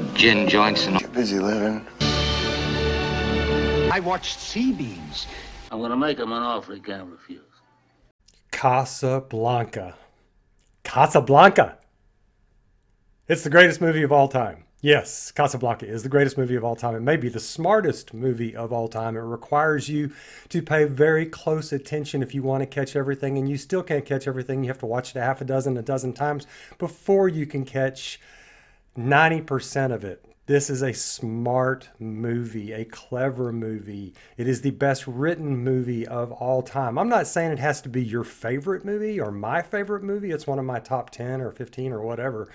with gin joints and all. Too busy living. I watched sea beams. I'm going to make him an offer he can't refuse. Casablanca. Casablanca. It's the greatest movie of all time. Yes, Casablanca is the greatest movie of all time. It may be the smartest movie of all time. It requires you to pay very close attention if you want to catch everything, and you still can't catch everything. You have to watch it a dozen times before you can catch 90% of it. This is a smart movie, a clever movie. It is the best written movie of all time. I'm not saying it has to be your favorite movie or my favorite movie. It's one of my top 10 or 15 or whatever.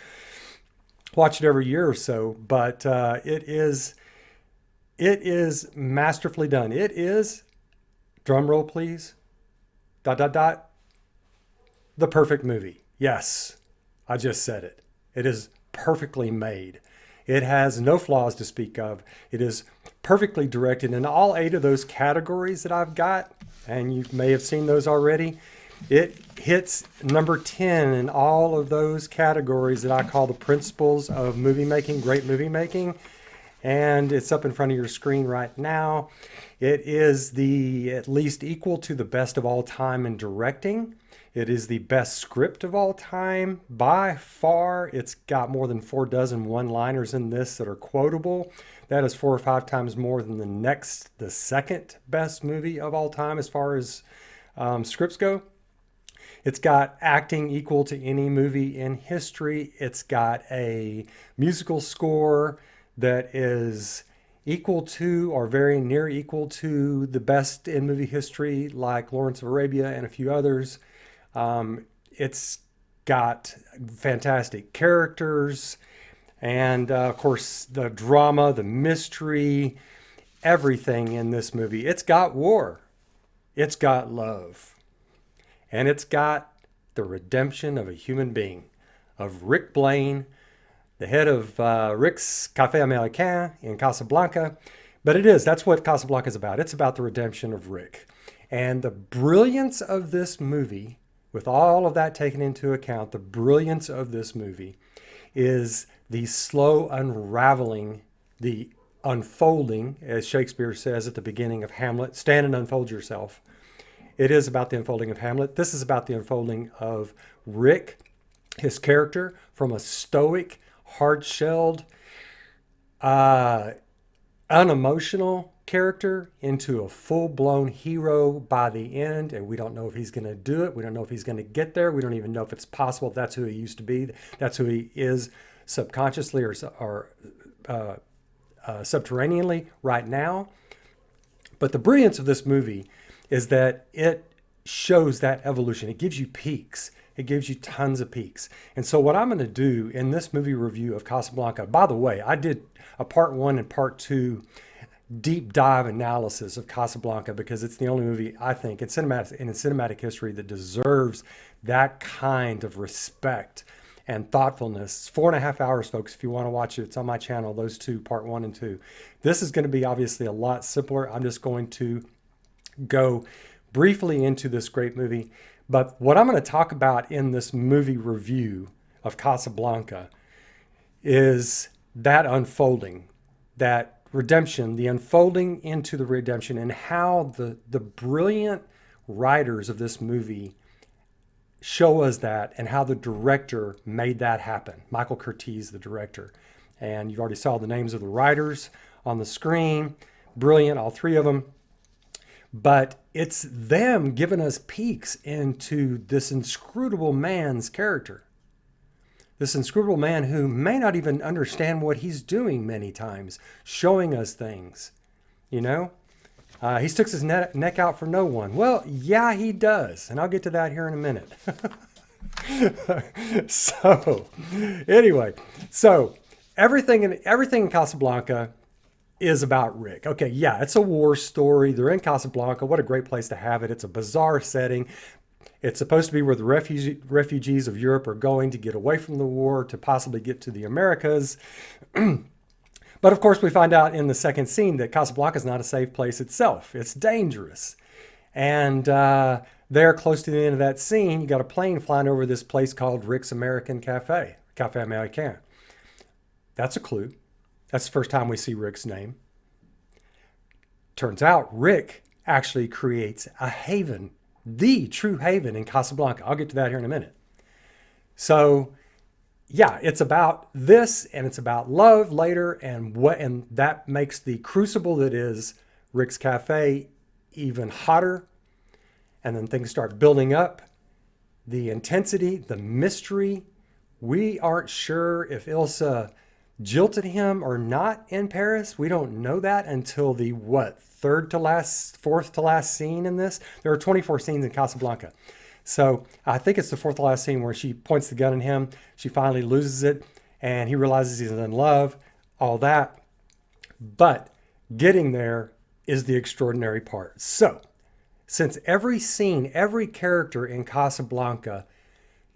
Watch it every year or so, but it is masterfully done. It is, drum roll please, ... the perfect movie. Yes, I just said it. It is perfectly made. It has no flaws to speak of. It is perfectly directed in all 8 of those categories that I've got, and you may have seen those already. It hits number 10 in all of those categories that I call the principles of movie making, great movie making. And it's up in front of your screen right now. It is the at least equal to the best of all time in directing. It is the best script of all time by far. It's got more than 4 dozen one-liners in this that are quotable. That is 4 or 5 times more than the second best movie of all time as far as scripts go. It's got acting equal to any movie in history. It's got a musical score that is equal to or very near equal to the best in movie history, like Lawrence of Arabia and a few others. It's got fantastic characters and, of course, the drama, the mystery, everything in this movie. It's got war. It's got love. And it's got the redemption of a human being, of Rick Blaine, the head of Rick's Café Américain in Casablanca. But that's what Casablanca is about. It's about the redemption of Rick. And the brilliance of this movie, with all of that taken into account, the brilliance of this movie is the slow unraveling, the unfolding, as Shakespeare says at the beginning of Hamlet, stand and unfold yourself. It is about the unfolding of Hamlet. This is about the unfolding of Rick, his character, from a stoic, hard-shelled, unemotional character into a full-blown hero by the end. And we don't know if he's going to do it. We don't know if he's going to get there. We don't even know if it's possible. That's who he used to be. That's who he is subconsciously or subterraneanly right now. But the brilliance of this movie is that it shows that evolution. It gives you peaks. It gives you tons of peaks. And so what I'm going to do in this movie review of Casablanca, by the way, I did a part 1 and part 2 deep dive analysis of Casablanca because it's the only movie I think in cinematic history that deserves that kind of respect and thoughtfulness. It's 4.5 hours, folks. If you want to watch it, it's on my channel, those two, part 1 and 2. This is going to be obviously a lot simpler. I'm just going to go briefly into this great movie. But what I'm going to talk about in this movie review of Casablanca is that unfolding, that redemption, the unfolding into the redemption, and how the brilliant writers of this movie show us that, and how the director made that happen. Michael Curtiz, the director. And you already saw the names of the writers on the screen. Brilliant, all 3 of them. But it's them giving us peeks into this inscrutable man's character. This inscrutable man who may not even understand what he's doing many times, showing us things, you know? He sticks his neck out for no one. Well, yeah, he does. And I'll get to that here in a minute. So, anyway, everything in Casablanca is about Rick. Okay, yeah, it's a war story. They're in Casablanca. What a great place to have it. It's a bizarre setting. It's supposed to be where the refugees of Europe are going to get away from the war to possibly get to the Americas. But of course, we find out in the second scene that Casablanca is not a safe place itself. It's dangerous. And there, close to the end of that scene, you got a plane flying over this place called Rick's American Cafe, Café Américain. That's a clue. That's the first time we see Rick's name. Turns out Rick actually creates a haven, the true haven in Casablanca. I'll get to that here in a minute. So, yeah, it's about this and it's about love later, and that makes the crucible that is Rick's Cafe even hotter. And then things start building up. The intensity, the mystery. We aren't sure if Ilsa jilted him or not in Paris. We don't know that until the fourth to last scene in this. There are 24 scenes in Casablanca. So I think it's the fourth to last scene where she points the gun at him. She finally loses it and he realizes he's in love, all that. But getting there is the extraordinary part. So since every scene, every character in Casablanca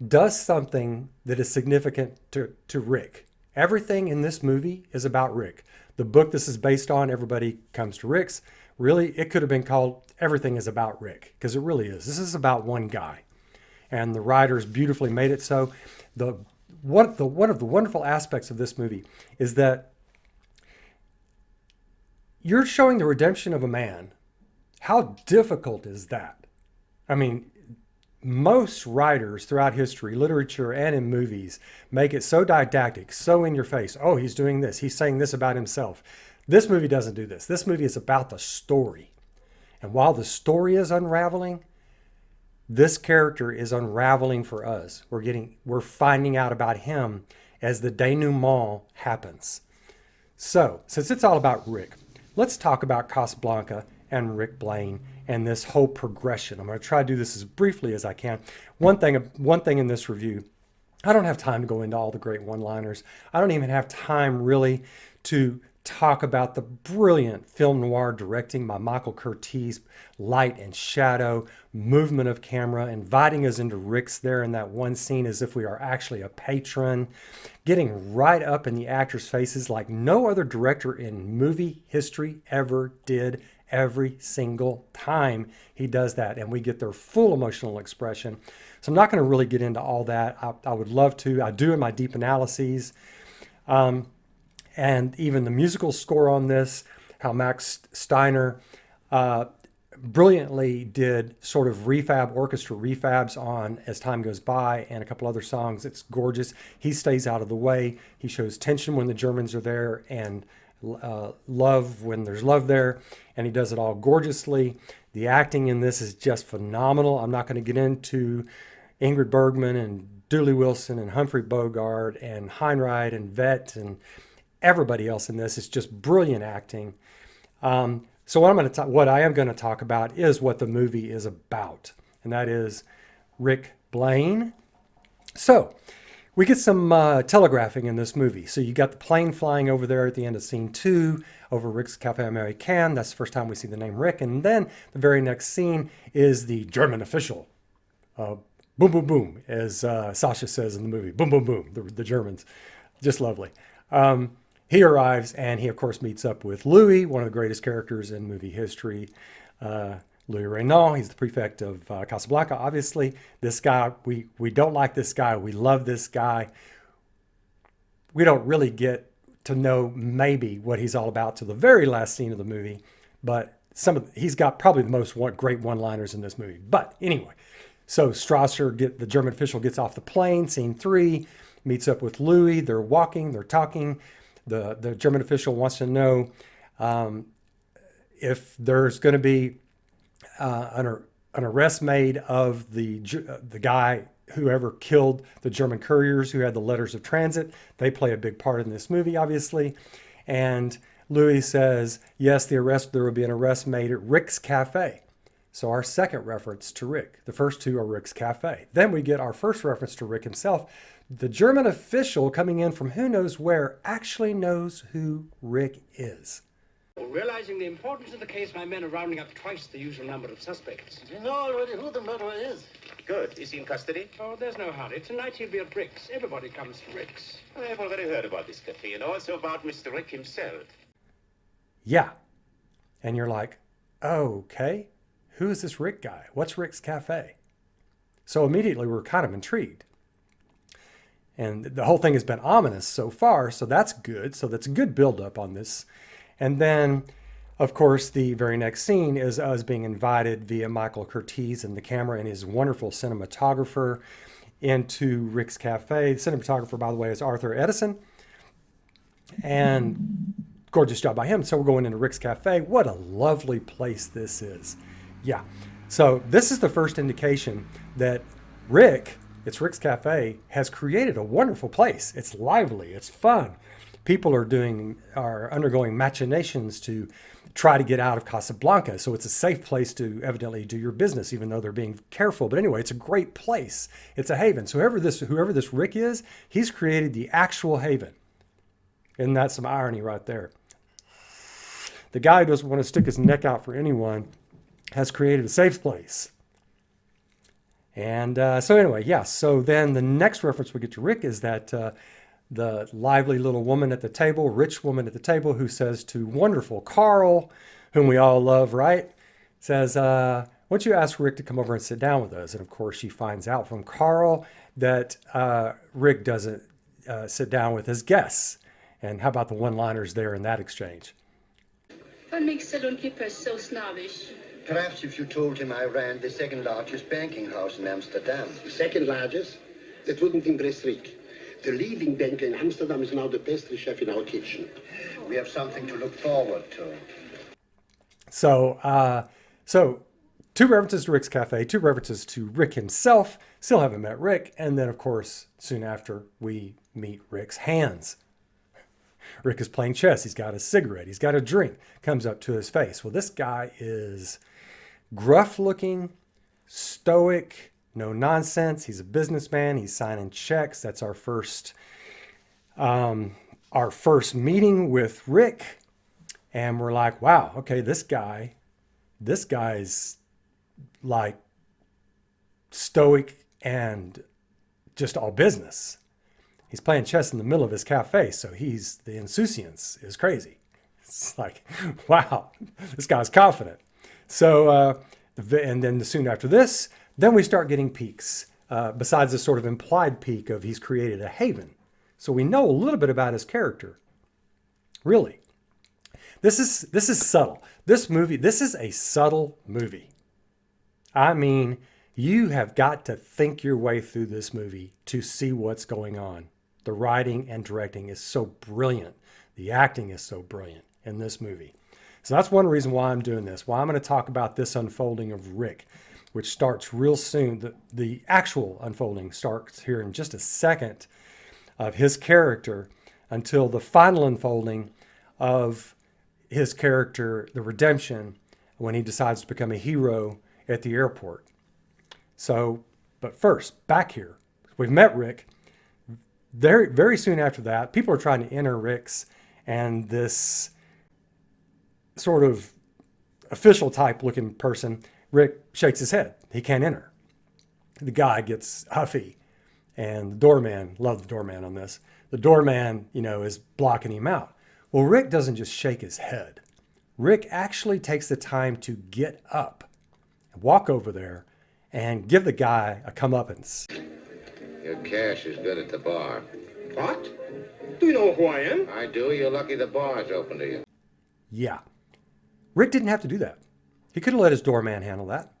does something that is significant to Rick. Everything in this movie is about Rick. The book this is based on, Everybody Comes to Rick's, really, it could have been called Everything is About Rick, because it really is. This is about one guy. And the writers beautifully made it so. One of the wonderful aspects of this movie is that you're showing the redemption of a man. How difficult is that? I mean, most writers throughout history, literature and in movies, make it so didactic, so in your face. Oh, he's doing this. He's saying this about himself. This movie doesn't do this. This movie is about the story. And while the story is unraveling, this character is unraveling for us. We're finding out about him as the denouement happens. So, since it's all about Rick, let's talk about Casablanca and Rick Blaine and this whole progression. I'm going to try to do this as briefly as I can. One thing in this review, I don't have time to go into all the great one-liners. I don't even have time really to talk about the brilliant film noir directing by Michael Curtiz, light and shadow, movement of camera, inviting us into Rick's there in that one scene as if we are actually a patron, getting right up in the actors' faces like no other director in movie history ever did. Every single time he does that, and we get their full emotional expression. So I'm not going to really get into all that. I would love to. I do in my deep analyses. And even the musical score on this, how Max Steiner brilliantly did sort of orchestra refabs on As Time Goes By and a couple other songs. It's gorgeous. He stays out of the way. He shows tension when the Germans are there and love when there's love there, and he does it all gorgeously. The acting in this is just phenomenal. I'm not going to get into Ingrid Bergman and Dooley Wilson and Humphrey Bogart and Heinrich and Vett and everybody else in this. Is just brilliant acting. So what I am going to talk about is what the movie is about, and that is Rick Blaine. So we get some telegraphing in this movie. So you got the plane flying over there at the end of scene 2 over Rick's Cafe Americain. That's the first time we see the name Rick. And then the very next scene is the German official. Boom, boom, boom, as Sasha says in the movie. Boom, boom, boom, the Germans. Just lovely. He arrives and he, of course, meets up with Louis, one of the greatest characters in movie history. Louis Renault, he's the prefect of Casablanca, obviously. This guy, we don't like this guy. We love this guy. We don't really get to know maybe what he's all about till the very last scene of the movie, but he's got probably the most great one-liners in this movie. But anyway, so Strasser, the German official, gets off the plane, scene 3, meets up with Louis. They're walking, they're talking. The German official wants to know if there's going to be an arrest made of the guy whoever killed the German couriers who had the letters of transit. They play a big part in this movie, obviously. And Louis says, yes, there will be an arrest made at Rick's Cafe. So our second reference to Rick. The first two are Rick's Cafe. Then we get our first reference to Rick himself. The German official coming in from who knows where actually knows who Rick is. Realizing the importance of the case, my men are rounding up twice the usual number of suspects. You know already who the murderer is. Good. Is he in custody? Oh, there's no hurry. Tonight he'll be at Rick's. Everybody comes to Rick's. I have already heard about this cafe and also about Mr. Rick himself. Yeah. And you're like, okay, who is this Rick guy? What's Rick's Cafe? So immediately we're kind of intrigued. And the whole thing has been ominous so far, so that's good. So that's a good build-up on this. And then, of course, the very next scene is us being invited via Michael Curtiz and the camera and his wonderful cinematographer into Rick's Cafe. The cinematographer, by the way, is Arthur Edison. And gorgeous job by him. So we're going into Rick's Cafe. What a lovely place this is. Yeah. So this is the first indication that Rick's Cafe, has created a wonderful place. It's lively. It's fun. People are undergoing machinations to try to get out of Casablanca. So it's a safe place to evidently do your business, even though they're being careful. But anyway, it's a great place. It's a haven. So whoever this Rick is, he's created the actual haven. Isn't that some irony right there? The guy who doesn't want to stick his neck out for anyone has created a safe place. And so anyway, yes. So then the next reference we get to Rick is that the lively little woman at the table, rich woman at the table, who says to wonderful Carl, whom we all love, right? Says, why don't you ask Rick to come over and sit down with us? And of course, she finds out from Carl that Rick doesn't sit down with his guests. And how about the one-liners there in that exchange? What makes saloon-keepers so snobbish? Perhaps if you told him I ran the second largest banking house in Amsterdam. The second largest? That wouldn't impress Rick. The leading banker in Amsterdam is now the pastry chef in our kitchen. We have something to look forward to. So, two references to Rick's Cafe, two references to Rick himself. Still haven't met Rick. And then, of course, soon after, we meet Rick's hands. Rick is playing chess. He's got a cigarette. He's got a drink. Comes up to his face. Well, this guy is gruff looking, stoic, no nonsense. He's a businessman. He's signing checks. That's our first meeting with Rick. And we're like, wow, okay, this guy's like stoic and just all business. He's playing chess in the middle of his cafe, so the insouciance is crazy. It's like, wow, this guy's confident. So, and then soon after this, then we start getting peeks, besides this sort of implied peek of he's created a haven. So we know a little bit about his character. Really. This is subtle. This is a subtle movie. I mean, you have got to think your way through this movie to see what's going on. The writing and directing is so brilliant. The acting is so brilliant in this movie. So that's one reason why I'm doing this, why I'm going to talk about this unfolding of Rick, which starts real soon. The actual unfolding starts here in just a second of his character until the final unfolding of his character, the redemption, when he decides to become a hero at the airport. So, but first, back here, we've met Rick. Very, very soon after that, people are trying to enter Rick's, and this sort of official type looking person, Rick shakes his head. He can't enter. The guy gets huffy, and the doorman, love the doorman on this, the doorman, is blocking him out. Well, Rick doesn't just shake his head. Rick actually takes the time to get up, walk over there, and give the guy a comeuppance. Your cash is good at the bar. What? Do you know who I am? I do. You're lucky the bar's open to you. Yeah. Rick didn't have to do that. He could have let his doorman handle that.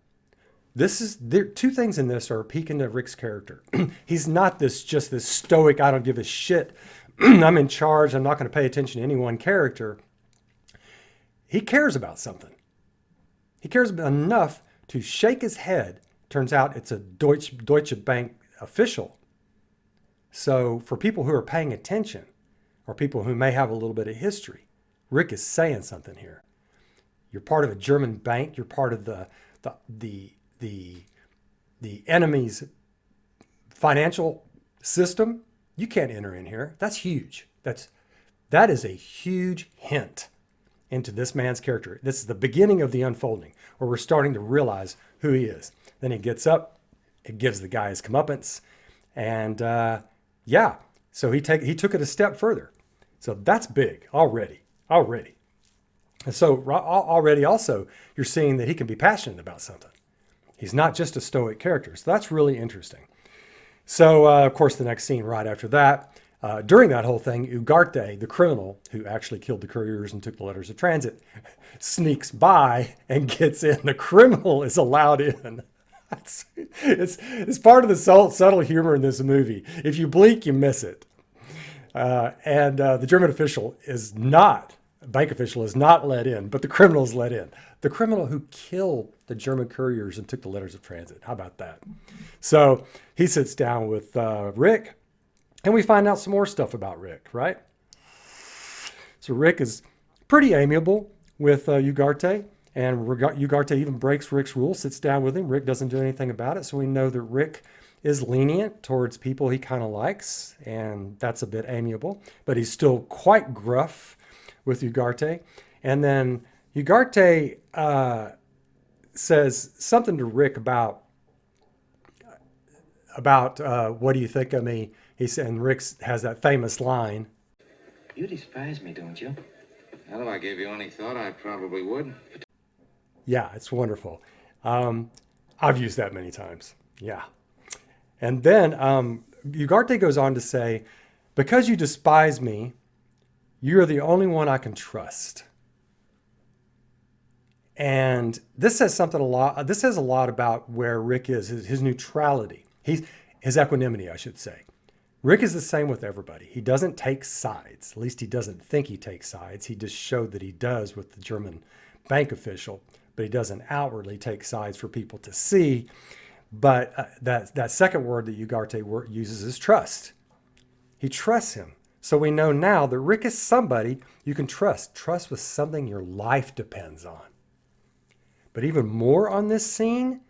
There two things in this are a peek into Rick's character. He's not just this stoic, I don't give a shit, I'm in charge, I'm not going to pay attention to any one character. He cares about something. He cares enough to shake his head. Turns out it's a Deutsche Bank official. So for people who are paying attention, or people who may have a little bit of history, Rick is saying something here. You're part of a German bank. You're part of the enemy's financial system. You can't enter in here. That's huge. That is a huge hint into this man's character. This is the beginning of the unfolding, where we're starting to realize who he is. Then he gets up. It gives the guy his comeuppance. And so he took it a step further. So that's big already. And so already also, you're seeing that he can be passionate about something. He's not just a stoic character. So that's really interesting. So, of course, the next scene right after that, during that whole thing, Ugarte, the criminal who actually killed the couriers and took the letters of transit, sneaks by and gets in. The criminal is allowed in. It's part of the subtle humor in this movie. If you blink, you miss it. And the German official is not, bank official is not let in, but the criminal is let in. The criminal who killed the German couriers and took the letters of transit. How about that? So he sits down with Rick, and we find out some more stuff about Rick, right? So Rick is pretty amiable with Ugarte, and Ugarte even breaks Rick's rule, sits down with him. Rick doesn't do anything about it, so we know that Rick is lenient towards people he kind of likes, and that's a bit amiable, but he's still quite gruff with Ugarte. And then Ugarte says something to Rick about what do you think of me? And Rick has that famous line. You despise me, don't you? Well, if I gave you any thought, I probably would. Yeah, it's wonderful. I've used that many times. Yeah. And then Ugarte goes on to say, because you despise me, you're the only one I can trust. And this says something a lot. This says a lot about where Rick is, his neutrality. His equanimity, I should say. Rick is the same with everybody. He doesn't take sides. At least he doesn't think he takes sides. He just showed that he does with the German bank official, but he doesn't outwardly take sides for people to see. But that second word that Ugarte uses is trust. He trusts him. So we know now that Rick is somebody you can trust. Trust with something your life depends on. But even more on this scene,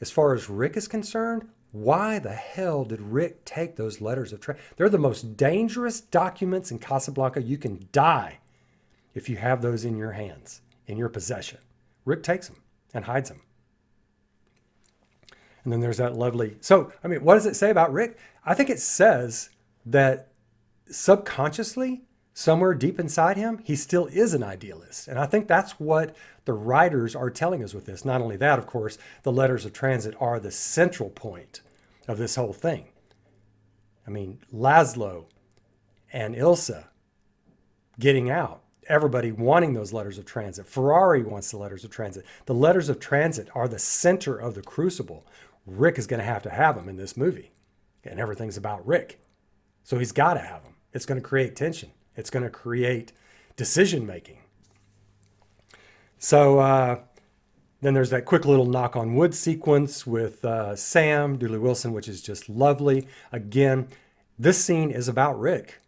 as far as Rick is concerned, why the hell did Rick take those letters of transit? They're the most dangerous documents in Casablanca. You can die if you have those in your hands, in your possession. Rick takes them and hides them. And then there's that lovely... So, I mean, what does it say about Rick? I think it says that subconsciously, somewhere deep inside him, he still is an idealist. And I think that's what the writers are telling us with this. Not only that, of course, the letters of transit are the central point of this whole thing. I mean, Laszlo and Ilsa getting out, everybody wanting those letters of transit. Ferrari wants the letters of transit. The letters of transit are the center of the crucible. Rick is going to have them in this movie. And everything's about Rick. So he's got to have them. It's going to create tension. It's going to create decision making. So then there's that quick little knock on wood sequence with Sam, Dooley Wilson, which is just lovely. Again, this scene is about Rick.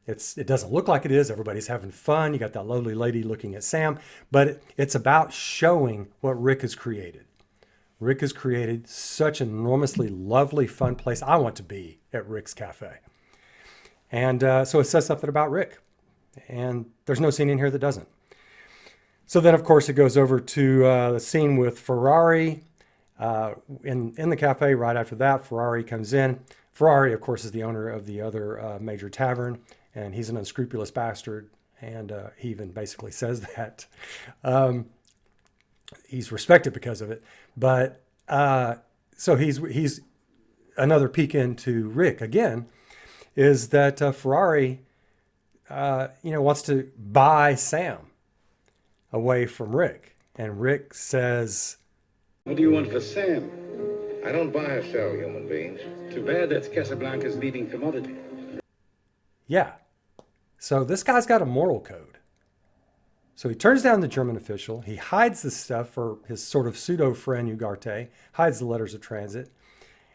It doesn't look like it is. Everybody's having fun. You got that lovely lady looking at Sam. But it's about showing what Rick has created. Rick has created such an enormously lovely, fun place. I want to be at Rick's Cafe. And so it says something about Rick. And there's no scene in here that doesn't. So then, of course, it goes over to the scene with Ferrari in the cafe. Right after that, Ferrari comes in. Ferrari, of course, is the owner of the other major tavern, and he's an unscrupulous bastard. And he even basically says that. He's respected because of it. But so he's another peek into Rick again, is that Ferrari, wants to buy Sam away from Rick. And Rick says, what do you want for Sam? I don't buy or sell human beings. Too bad, that's Casablanca's leading commodity. Yeah. So this guy's got a moral code. So he turns down the German official. He hides the stuff for his sort of pseudo friend Ugarte, hides the letters of transit,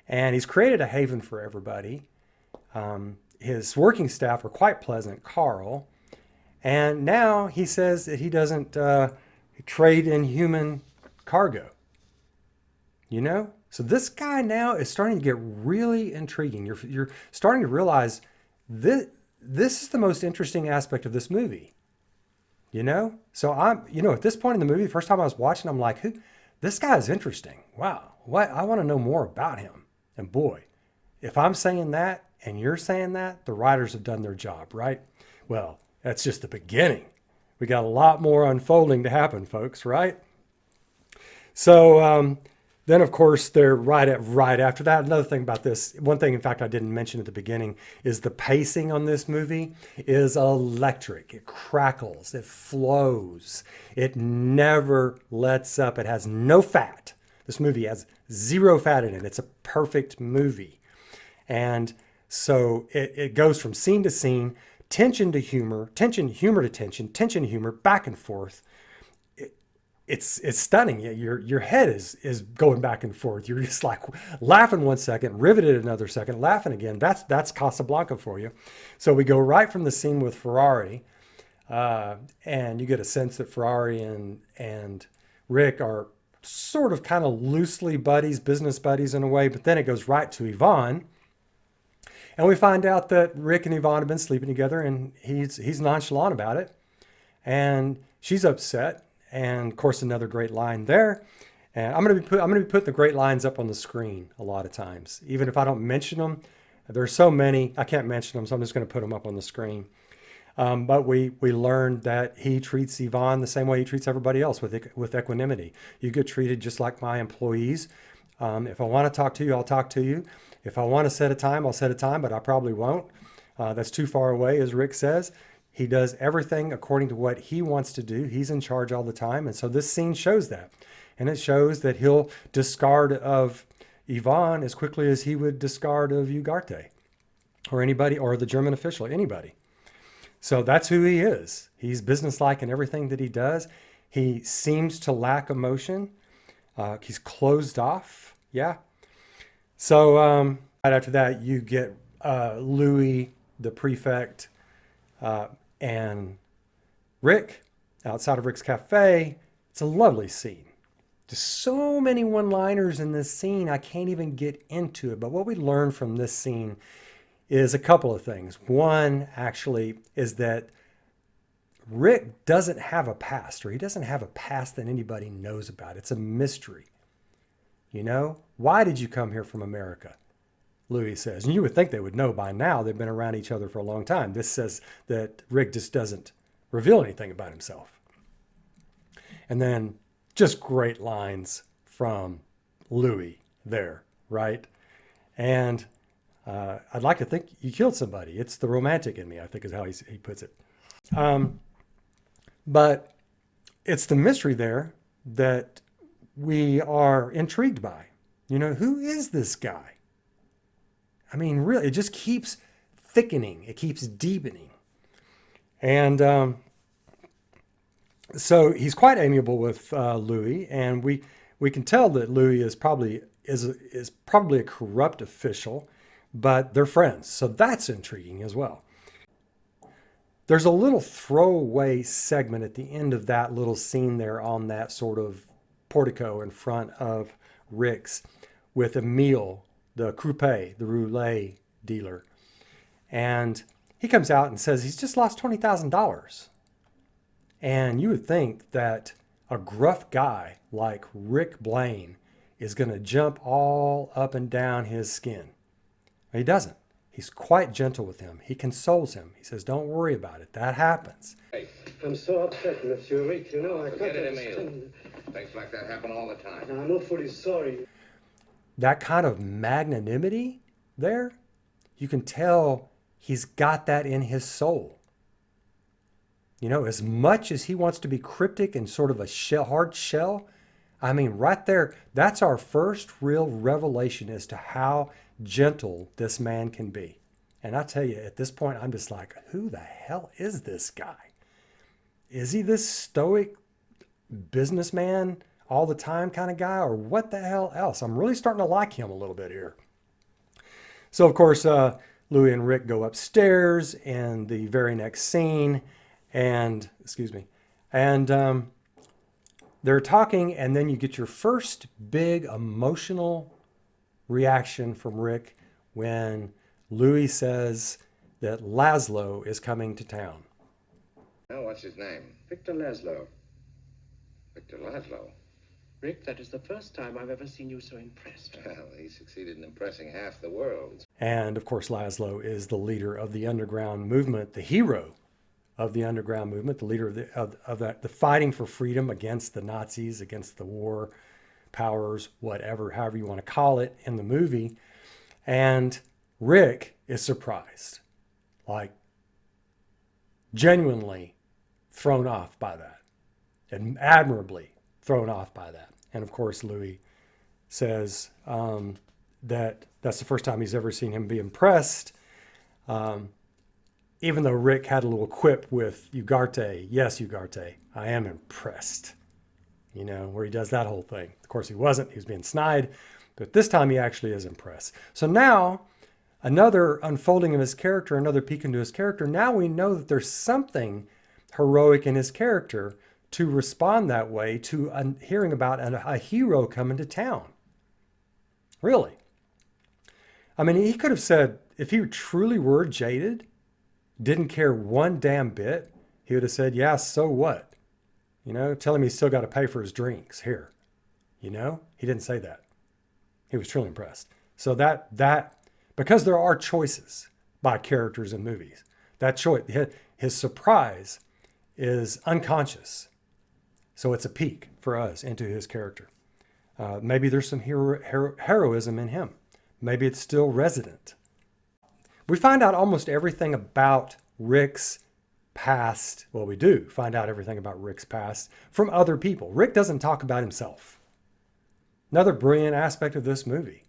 and he's created a haven for everybody. His working staff are quite pleasant, Carl. And now he says that he doesn't trade in human cargo. You know? So this guy now is starting to get really intriguing. You're starting to realize this is the most interesting aspect of this movie. You know? So at this point in the movie, the first time I was watching, I'm like, this guy is interesting. Wow. What? I want to know more about him. And boy, if I'm saying that and you're saying that, the writers have done their job, right? Well, that's just the beginning. We got a lot more unfolding to happen, folks, right? So Then, of course, they're right after that. Another thing about this, one thing, in fact, I didn't mention at the beginning, is the pacing on this movie is electric. It crackles, it flows, it never lets up. It has no fat. This movie has zero fat in it. It's a perfect movie. And so it goes from scene to scene, tension to humor to tension to humor, back and forth. It's stunning. Your head is going back and forth. You're just like laughing one second, riveted another second, laughing again. That's Casablanca for you. So we go right from the scene with Ferrari, and you get a sense that Ferrari and Rick are sort of kind of loosely buddies, business buddies in a way. But then it goes right to Yvonne, and we find out that Rick and Yvonne have been sleeping together, and he's nonchalant about it, and she's upset. And of course, another great line there. And I'm going to be putting the great lines up on the screen a lot of times, even if I don't mention them. There's so many I can't mention them, so I'm just going to put them up on the screen. But we learned that he treats Yvonne the same way he treats everybody else, with equanimity. You get treated just like my employees. If I want to talk to you, I'll talk to you. If I want to set a time, I'll set a time, but I probably won't. That's too far away, as Rick says. He does everything according to what he wants to do. He's in charge all the time. And so this scene shows that. And it shows that he'll discard of Yvonne as quickly as he would discard of Ugarte or anybody, or the German official, anybody. So that's who he is. He's businesslike in everything that he does. He seems to lack emotion. He's closed off. Yeah. So right after that, you get Louis, the prefect, and Rick outside of Rick's cafe. It's a lovely scene. Just so many one-liners in this scene, I can't even get into it. But what we learn from this scene is a couple of things. One, actually, is that Rick doesn't have a past, or he doesn't have a past that anybody knows about. It's a mystery. You know, why did you come here from America? Louis says, and you would think they would know by now. They've been around each other for a long time. This says that Rick just doesn't reveal anything about himself. And then just great lines from Louis there, right? And I'd like to think you killed somebody. It's the romantic in me, I think is how he puts it. But it's the mystery there that we are intrigued by. You know, who is this guy? I mean, really, it just keeps thickening. It keeps deepening. And so he's quite amiable with Louis, and we can tell that Louis is probably a corrupt official, but they're friends. So that's intriguing as well. There's a little throwaway segment at the end of that little scene there on that sort of portico in front of Rick's with Emile, the croupier, the roulette dealer. And he comes out and says he's just lost $20,000. And you would think that a gruff guy like Rick Blaine is going to jump all up and down his skin. He doesn't. He's quite gentle with him. He consoles him. He says, don't worry about it. That happens. I'm so upset, Monsieur Rick. You know, I can't Forget it, understand. Emile. Things like that happen all the time. I'm awfully sorry. That kind of magnanimity there, you can tell he's got that in his soul. You know, as much as he wants to be cryptic and sort of a hard shell, I mean, right there, that's our first real revelation as to how gentle this man can be. And I tell you, at this point, I'm just like, who the hell is this guy? Is he this stoic businessman all the time kind of guy, or what the hell else? I'm really starting to like him a little bit here. So, of course, Louis and Rick go upstairs in the very next scene, and, they're talking, and then you get your first big emotional reaction from Rick when Louis says that Laszlo is coming to town. Now, what's his name? Victor Laszlo. Victor Laszlo. Rick, that is the first time I've ever seen you so impressed. Well, he succeeded in impressing half the world. And, of course, Laszlo is the leader of the underground movement, the hero of the underground movement, the leader of the fighting for freedom against the Nazis, against the war, powers, whatever, however you want to call it in the movie. And Rick is surprised, like genuinely thrown off by that, and admirably thrown off by that. And of course, Louis says that that's the first time he's ever seen him be impressed. Even though Rick had a little quip with Ugarte, yes, Ugarte, I am impressed. You know, where he does that whole thing. Of course, he wasn't. He was being snide. But this time he actually is impressed. So now, another unfolding of his character, another peek into his character. Now we know that there's something heroic in his character to respond that way to hearing about a hero coming to town. Really. I mean, he could have said, if he truly were jaded, didn't care one damn bit, he would have said, yeah, so what? You know, tell him he's still got to pay for his drinks here. You know, he didn't say that. He was truly impressed. So that because there are choices by characters in movies, that choice, his surprise is unconscious. So it's a peek for us into his character. Maybe there's some heroism in him. Maybe it's still resident. We find out almost everything about Rick's past. Well, we do find out everything about Rick's past from other people. Rick doesn't talk about himself. Another brilliant aspect of this movie.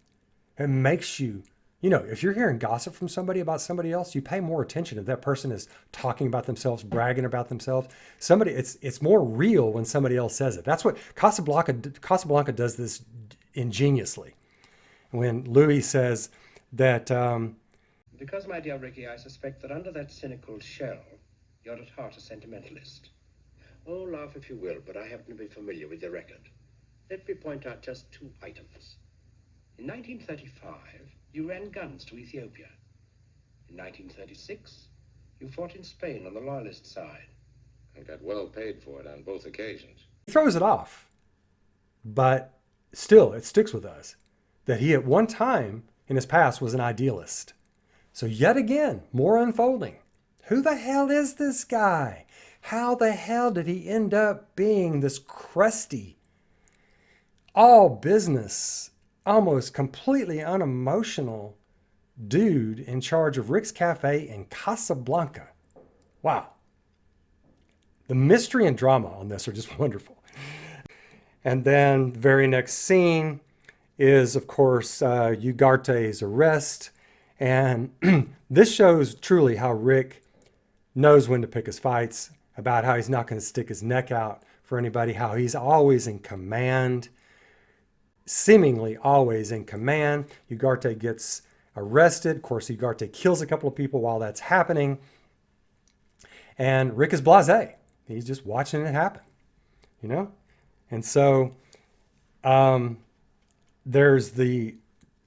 It makes you, you know, if you're hearing gossip from somebody about somebody else, you pay more attention if that person is talking about themselves, bragging about themselves. It's more real when somebody else says it. That's what Casablanca does this ingeniously. When Louis says that... Because, my dear Ricky, I suspect that under that cynical shell, you're at heart a sentimentalist. Oh, laugh if you will, but I happen to be familiar with your record. Let me point out just 2 items. In 1935, you ran guns to Ethiopia. In 1936, you fought in Spain on the loyalist side. And got well paid for it on both occasions. He throws it off, but still it sticks with us that he at one time in his past was an idealist. So yet again, more unfolding. Who the hell is this guy? How the hell did he end up being this crusty, all business, almost completely unemotional dude in charge of Rick's Cafe in Casablanca? Wow. The mystery and drama on this are just wonderful. And then the very next scene is, of course, Ugarte's arrest. And this shows truly how Rick knows when to pick his fights, about how he's not going to stick his neck out for anybody, how he's always in command, seemingly always in command. Ugarte gets arrested. Of course, Ugarte kills a couple of people while that's happening. And Rick is blasé. He's just watching it happen, you know? And so there's the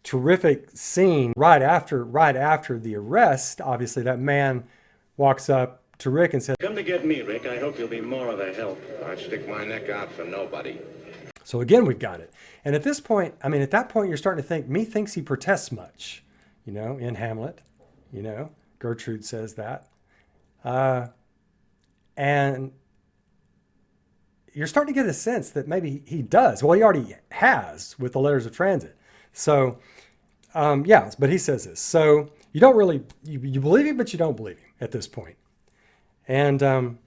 terrific scene right after the arrest. Obviously, that man walks up to Rick and says, Come to get me, Rick. I hope you'll be more of a help. I'd stick my neck out for nobody. So again, we've got it. And at this point, I mean, at that point, you're starting to think, methinks he protests much, you know, in Hamlet, you know, Gertrude says that. And you're starting to get a sense that maybe he does. Well, he already has with the letters of transit. So, yeah, but he says this. So you don't really, you believe him, but you don't believe him at this point. And then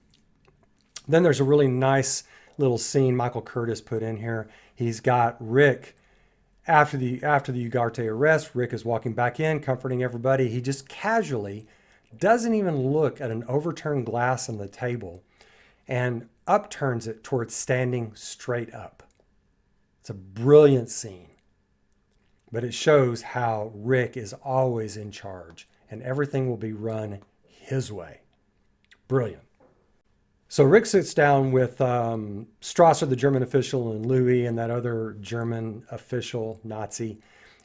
there's a really nice little scene Michael Curtis put in here. He's got Rick, after the Ugarte arrest, Rick is walking back in, comforting everybody. He just casually doesn't even look at an overturned glass on the table and upturns it towards standing straight up. It's a brilliant scene. But it shows how Rick is always in charge and everything will be run his way. Brilliant. So Rick sits down with Strasser, the German official, and Louis and that other German official, Nazi.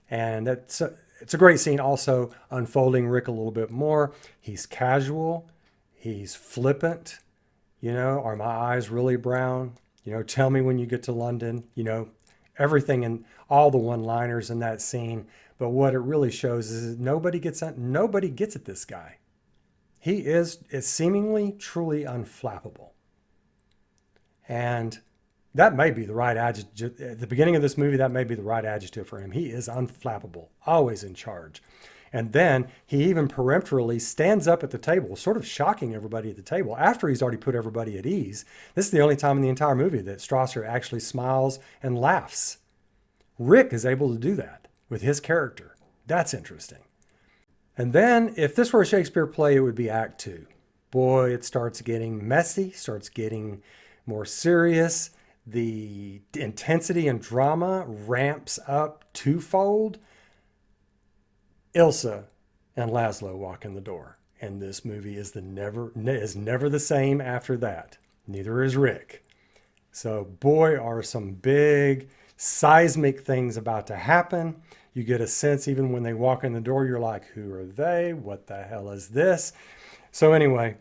And it's a great scene also, unfolding Rick a little bit more. He's casual. He's flippant. You know, are my eyes really brown? You know, tell me when you get to London. You know, everything and all the one-liners in that scene. But what it really shows is nobody gets at this guy. He is seemingly truly unflappable. And That may be the right adjective. At the beginning of this movie, that may be the right adjective for him. He is unflappable, always in charge. And then he even peremptorily stands up at the table, sort of shocking everybody at the table after he's already put everybody at ease. This is the only time in the entire movie that Strasser actually smiles and laughs. Rick is able to do that with his character. That's interesting. And then if this were a Shakespeare play, it would be Act Two. Boy, it starts getting messy, starts getting more serious. The intensity and drama ramps up twofold. Ilsa and Laszlo walk in the door, and this movie is never the same after that. Neither is Rick. So boy, are some big seismic things about to happen. You get a sense even when they walk in the door, you're like, who are they? What the hell is this? So anyway,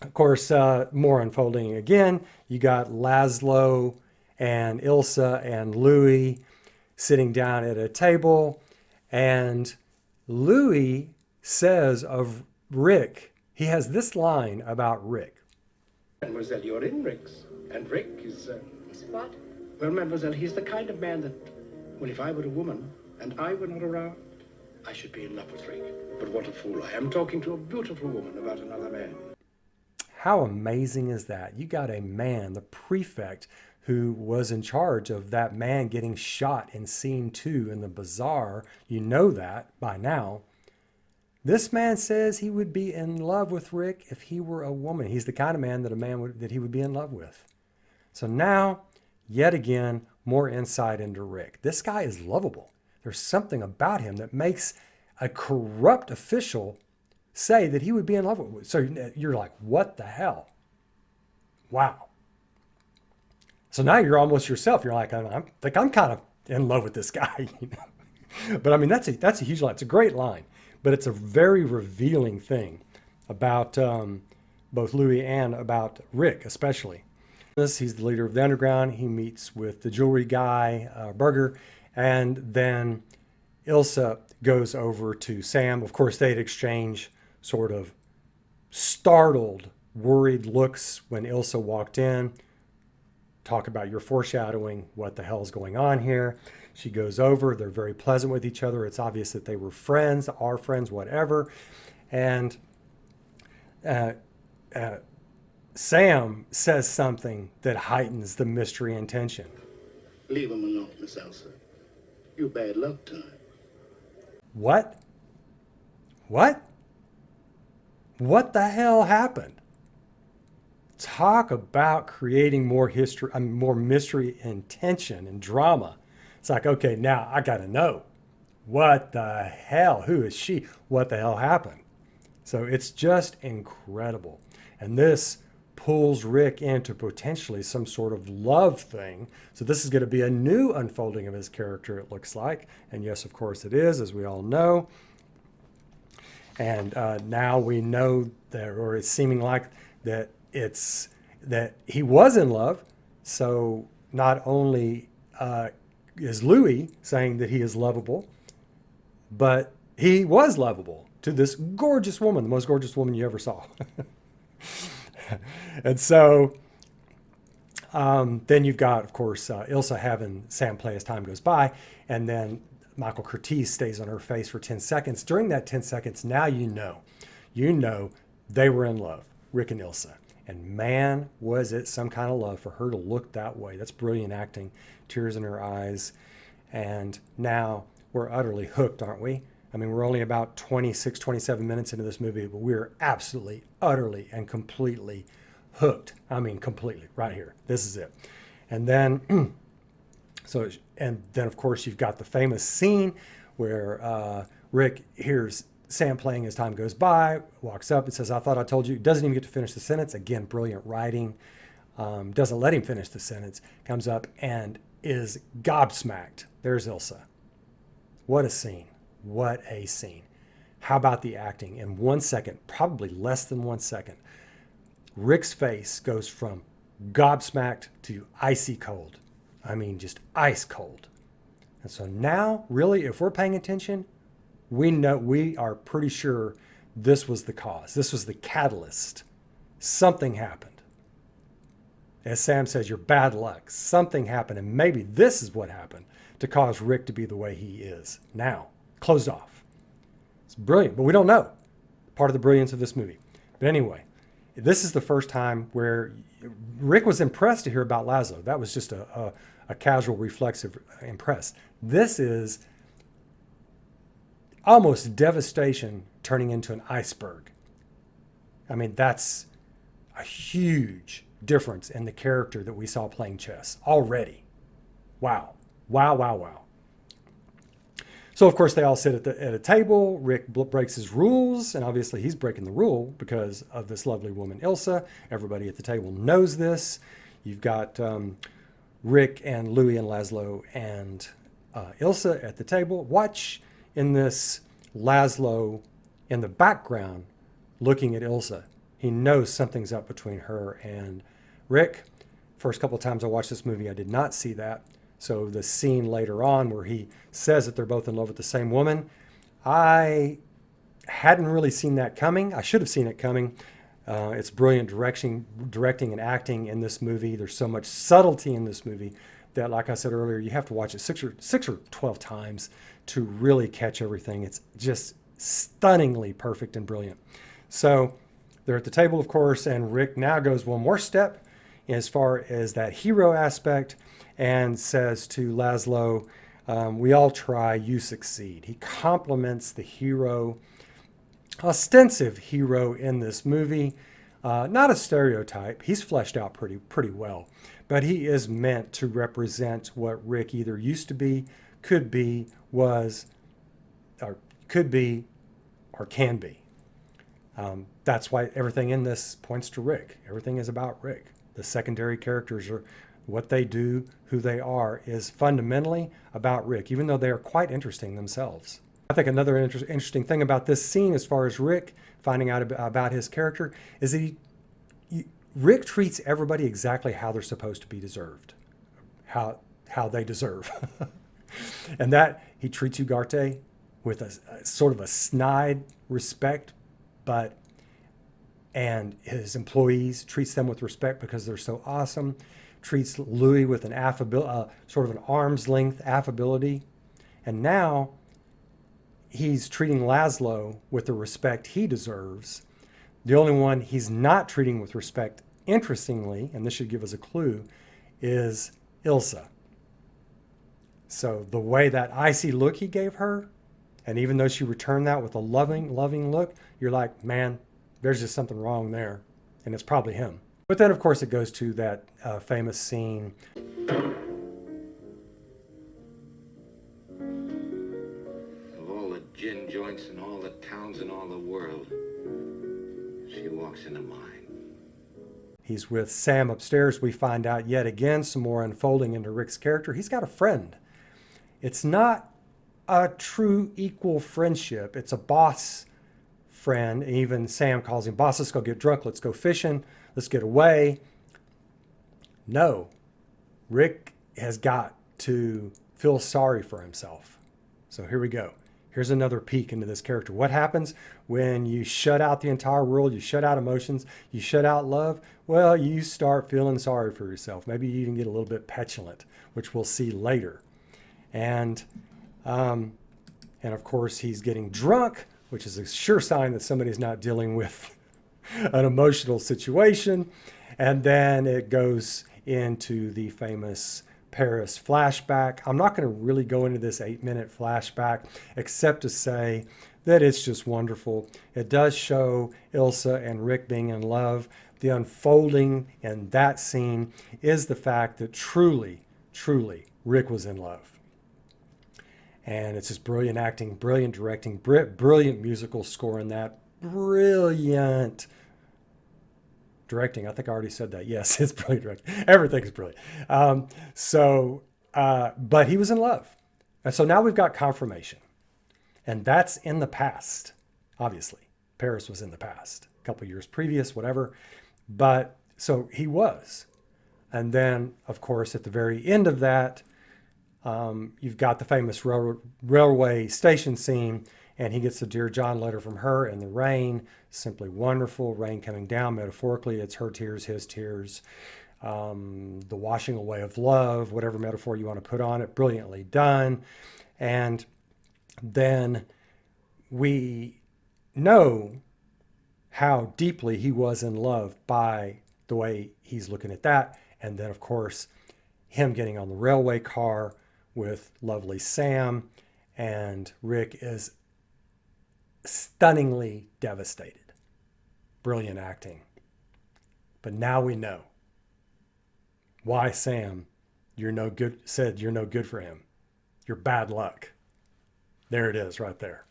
of course, more unfolding again. You got Laszlo and Ilsa and Louis sitting down at a table, and Louis says of Rick, he has this line about Rick. Mademoiselle, you're in Rick's. And Rick is... Is what? Well, Mademoiselle, he's the kind of man that... Well, if I were a woman and I were not around, I should be in love with Rick. But what a fool I am, talking to a beautiful woman about another man. How amazing is that? You got a man, the prefect, who was in charge of that man getting shot in scene 2 in the bazaar. You know that by now. This man says he would be in love with Rick if he were a woman. He's the kind of man that he would be in love with. So now, yet again, more insight into Rick. This guy is lovable. There's something about him that makes a corrupt official say that he would be in love with. So you're like, what the hell? Wow. So now you're almost yourself. You're like, I think I'm kind of in love with this guy. You know? But I mean, that's a huge line. It's a great line, but it's a very revealing thing about both Louis and about Rick, especially. He's the leader of the underground. He meets with the jewelry guy, Berger, and then Ilsa goes over to Sam. Of course, they'd exchange sort of startled, worried looks when Ilsa walked in. Talk about your foreshadowing, what the hell is going on here. She goes over, they're very pleasant with each other. It's obvious that they were friends, are friends, whatever. And Sam says something that heightens the mystery and tension. Leave him alone, Miss Elsa. You bad luck to him. What? What the hell happened? Talk about creating more history, more mystery and tension and drama. It's like, okay, now I got to know. What the hell? Who is she? What the hell happened? So it's just incredible. And this pulls Rick into potentially some sort of love thing. So this is going to be a new unfolding of his character, it looks like. And yes, of course it is, as we all know. And now we know that, or it's seeming like that that he was in love. So not only is Louis saying that he is lovable, but he was lovable to this gorgeous woman, the most gorgeous woman you ever saw. And so then you've got, of course, Ilsa having Sam play as time goes by, and then Michael Curtiz stays on her face for 10 seconds. During that 10 seconds, now you know they were in love, Rick and Ilsa. And man, was it some kind of love for her to look that way. That's brilliant acting, tears in her eyes. And now we're utterly hooked, aren't we? I mean, we're only about 26, 27 minutes into this movie, but we're absolutely, utterly, and completely hooked. I mean, completely, right here. This is it. And then, of course, you've got the famous scene where Rick hears Sam playing as time goes by, walks up and says, I thought I told you. Doesn't even get to finish the sentence. Again, brilliant writing. Doesn't let him finish the sentence. Comes up and is gobsmacked. There's Ilsa. What a scene. What a scene. How about the acting? In 1 second, probably less than 1 second, Rick's face goes from gobsmacked to icy cold. I mean, just ice cold. And so now, really, if we're paying attention, we are pretty sure this was the cause. This was the catalyst. Something happened. As Sam says, you're bad luck. Something happened, and maybe this is what happened to cause Rick to be the way he is now. Closed off. It's brilliant, but we don't know. Part of the brilliance of this movie. But anyway, this is the first time where Rick was impressed to hear about Laszlo. That was just a casual, reflexive impress. This is almost devastation turning into an iceberg. I mean, that's a huge difference in the character that we saw playing chess already. Wow. Wow, wow, wow. So, of course, they all sit at a table. Rick breaks his rules, and obviously he's breaking the rule because of this lovely woman, Ilsa. Everybody at the table knows this. You've got Rick and Louis and Laszlo and Ilsa at the table. Watch in this Laszlo in the background looking at Ilsa. He knows something's up between her and Rick. First couple of times I watched this movie, I did not see that. So the scene later on where he says that they're both in love with the same woman, I hadn't really seen that coming. I should have seen it coming. It's brilliant directing and acting in this movie. There's so much subtlety in this movie that, like I said earlier, you have to watch it six or 12 times to really catch everything. It's just stunningly perfect and brilliant. So they're at the table, of course, and Rick now goes one more step as far as that hero aspect and says to Laszlo, we all try, you succeed. He compliments the hero, ostensive hero in this movie. Not a stereotype. He's fleshed out pretty well, but he is meant to represent what Rick either used to be, could be, was, or can be. That's why everything in this points to Rick. Everything is about Rick. The secondary characters are what they do, who they are, is fundamentally about Rick, even though they are quite interesting themselves. I think another interesting thing about this scene, as far as Rick finding out about his character, is that Rick treats everybody exactly how they're supposed to be deserved, how they deserve. And that he treats Ugarte with a sort of a snide respect, and his employees treats them with respect because they're so awesome. Treats Louis with an sort of an arm's length affability. And now he's treating Laszlo with the respect he deserves. The only one he's not treating with respect, interestingly, and this should give us a clue, is Ilsa. So the way that icy look he gave her, and even though she returned that with a loving look, you're like, man, there's just something wrong there. And it's probably him. But then, of course, it goes to that famous scene. Of all the gin joints in all the towns in all the world, she walks into mine. He's with Sam upstairs. We find out yet again some more unfolding into Rick's character. He's got a friend. It's not a true equal friendship. It's a boss friend. Even Sam calls him, boss, let's go get drunk. Let's go fishing. Let's get away. No, Rick has got to feel sorry for himself. So here we go. Here's another peek into this character. What happens when you shut out the entire world, you shut out emotions, you shut out love? Well, you start feeling sorry for yourself. Maybe you even get a little bit petulant, which we'll see later. And of course, he's getting drunk, which is a sure sign that somebody's not dealing with an emotional situation. And then it goes into the famous Paris flashback. I'm not going to really go into this 8-minute flashback, except to say that it's just wonderful. It does show Ilsa and Rick being in love. The unfolding in that scene is the fact that truly, Rick was in love. And it's just brilliant acting, brilliant directing, brilliant musical score in that. Brilliant directing. I think I already said that. Yes, it's brilliant directing. Everything is brilliant. But he was in love. And so now we've got confirmation. And that's in the past, obviously. Paris was in the past, a couple of years previous, whatever. But so he was. And then, of course, at the very end of that, you've got the famous railway station scene, and he gets a Dear John letter from her in the rain. Simply wonderful. Rain coming down. Metaphorically, it's her tears, his tears. the washing away of love, whatever metaphor you want to put on it, brilliantly done. And then we know how deeply he was in love by the way he's looking at that. And then, of course, him getting on the railway car with lovely Sam, and Rick is stunningly devastated. Brilliant acting. But now we know why Sam, you're no good for him. You're bad luck. There it is right there.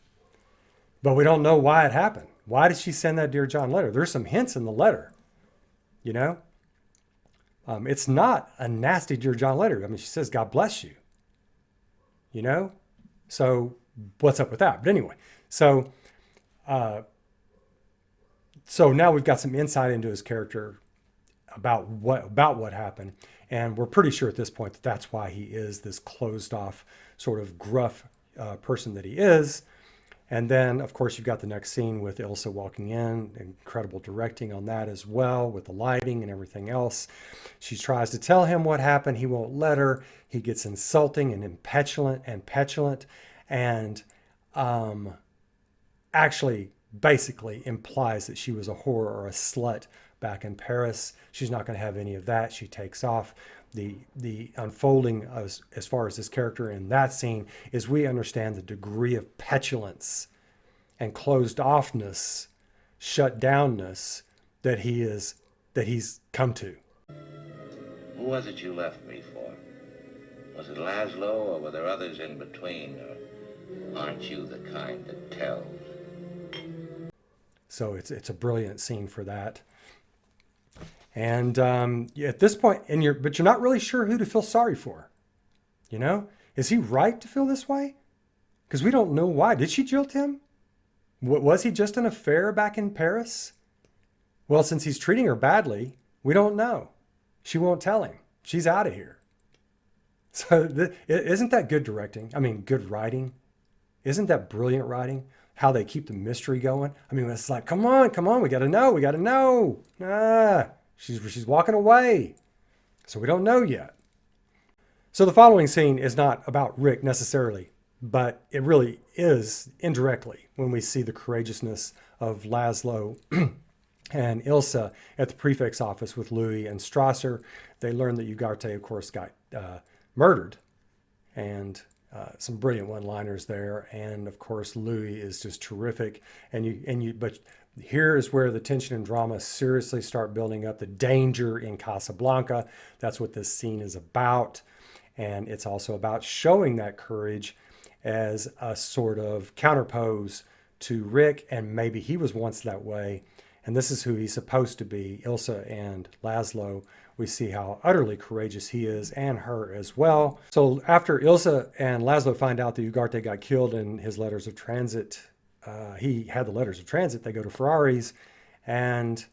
But we don't know why it happened. Why did she send that Dear John letter? There's some hints in the letter, you know? It's not a nasty Dear John letter. I mean, she says, God bless you, you know? So what's up with that? But anyway, so now we've got some insight into his character about what happened. And we're pretty sure at this point that that's why he is this closed off, sort of gruff person that he is. And then, of course, you've got the next scene with Ilsa walking in. Incredible directing on that as well, with the lighting and everything else. She tries to tell him what happened. He won't let her. He gets insulting and petulant, and actually basically implies that she was a whore or a slut back in Paris. She's not going to have any of that. She takes off. The unfolding as far as this character in that scene is we understand the degree of petulance and closed offness, shut downness that he's come to. Who was it you left me for? Was it Laszlo, or were there others in between? Or aren't you the kind that tells? So it's a brilliant scene for that. And at this point, but you're not really sure who to feel sorry for. You know, is he right to feel this way? Because we don't know why. Did she jilt him? Was he just an affair back in Paris? Well, since he's treating her badly, we don't know. She won't tell him. She's out of here. So isn't that good directing? I mean, good writing. Isn't that brilliant writing? How they keep the mystery going. I mean, it's like, come on, we got to know. She's walking away. So we don't know yet. So the following scene is not about Rick necessarily, but it really is indirectly when we see the courageousness of Laszlo and Ilsa at the prefect's office with Louis and Strasser. They learn that Ugarte, of course, got murdered, and some brilliant one-liners there. And of course, Louis is just terrific. But here is where the tension and drama seriously start building up. The danger in Casablanca. That's what this scene is about. And it's also about showing that courage as a sort of counterpose to Rick. And maybe he was once that way. And this is who he's supposed to be. Ilsa and Laszlo. We see how utterly courageous he is, and her as well. So after Ilsa and Laszlo find out that Ugarte got killed in his letters of transit, he had the letters of transit. They go to Ferrari's, and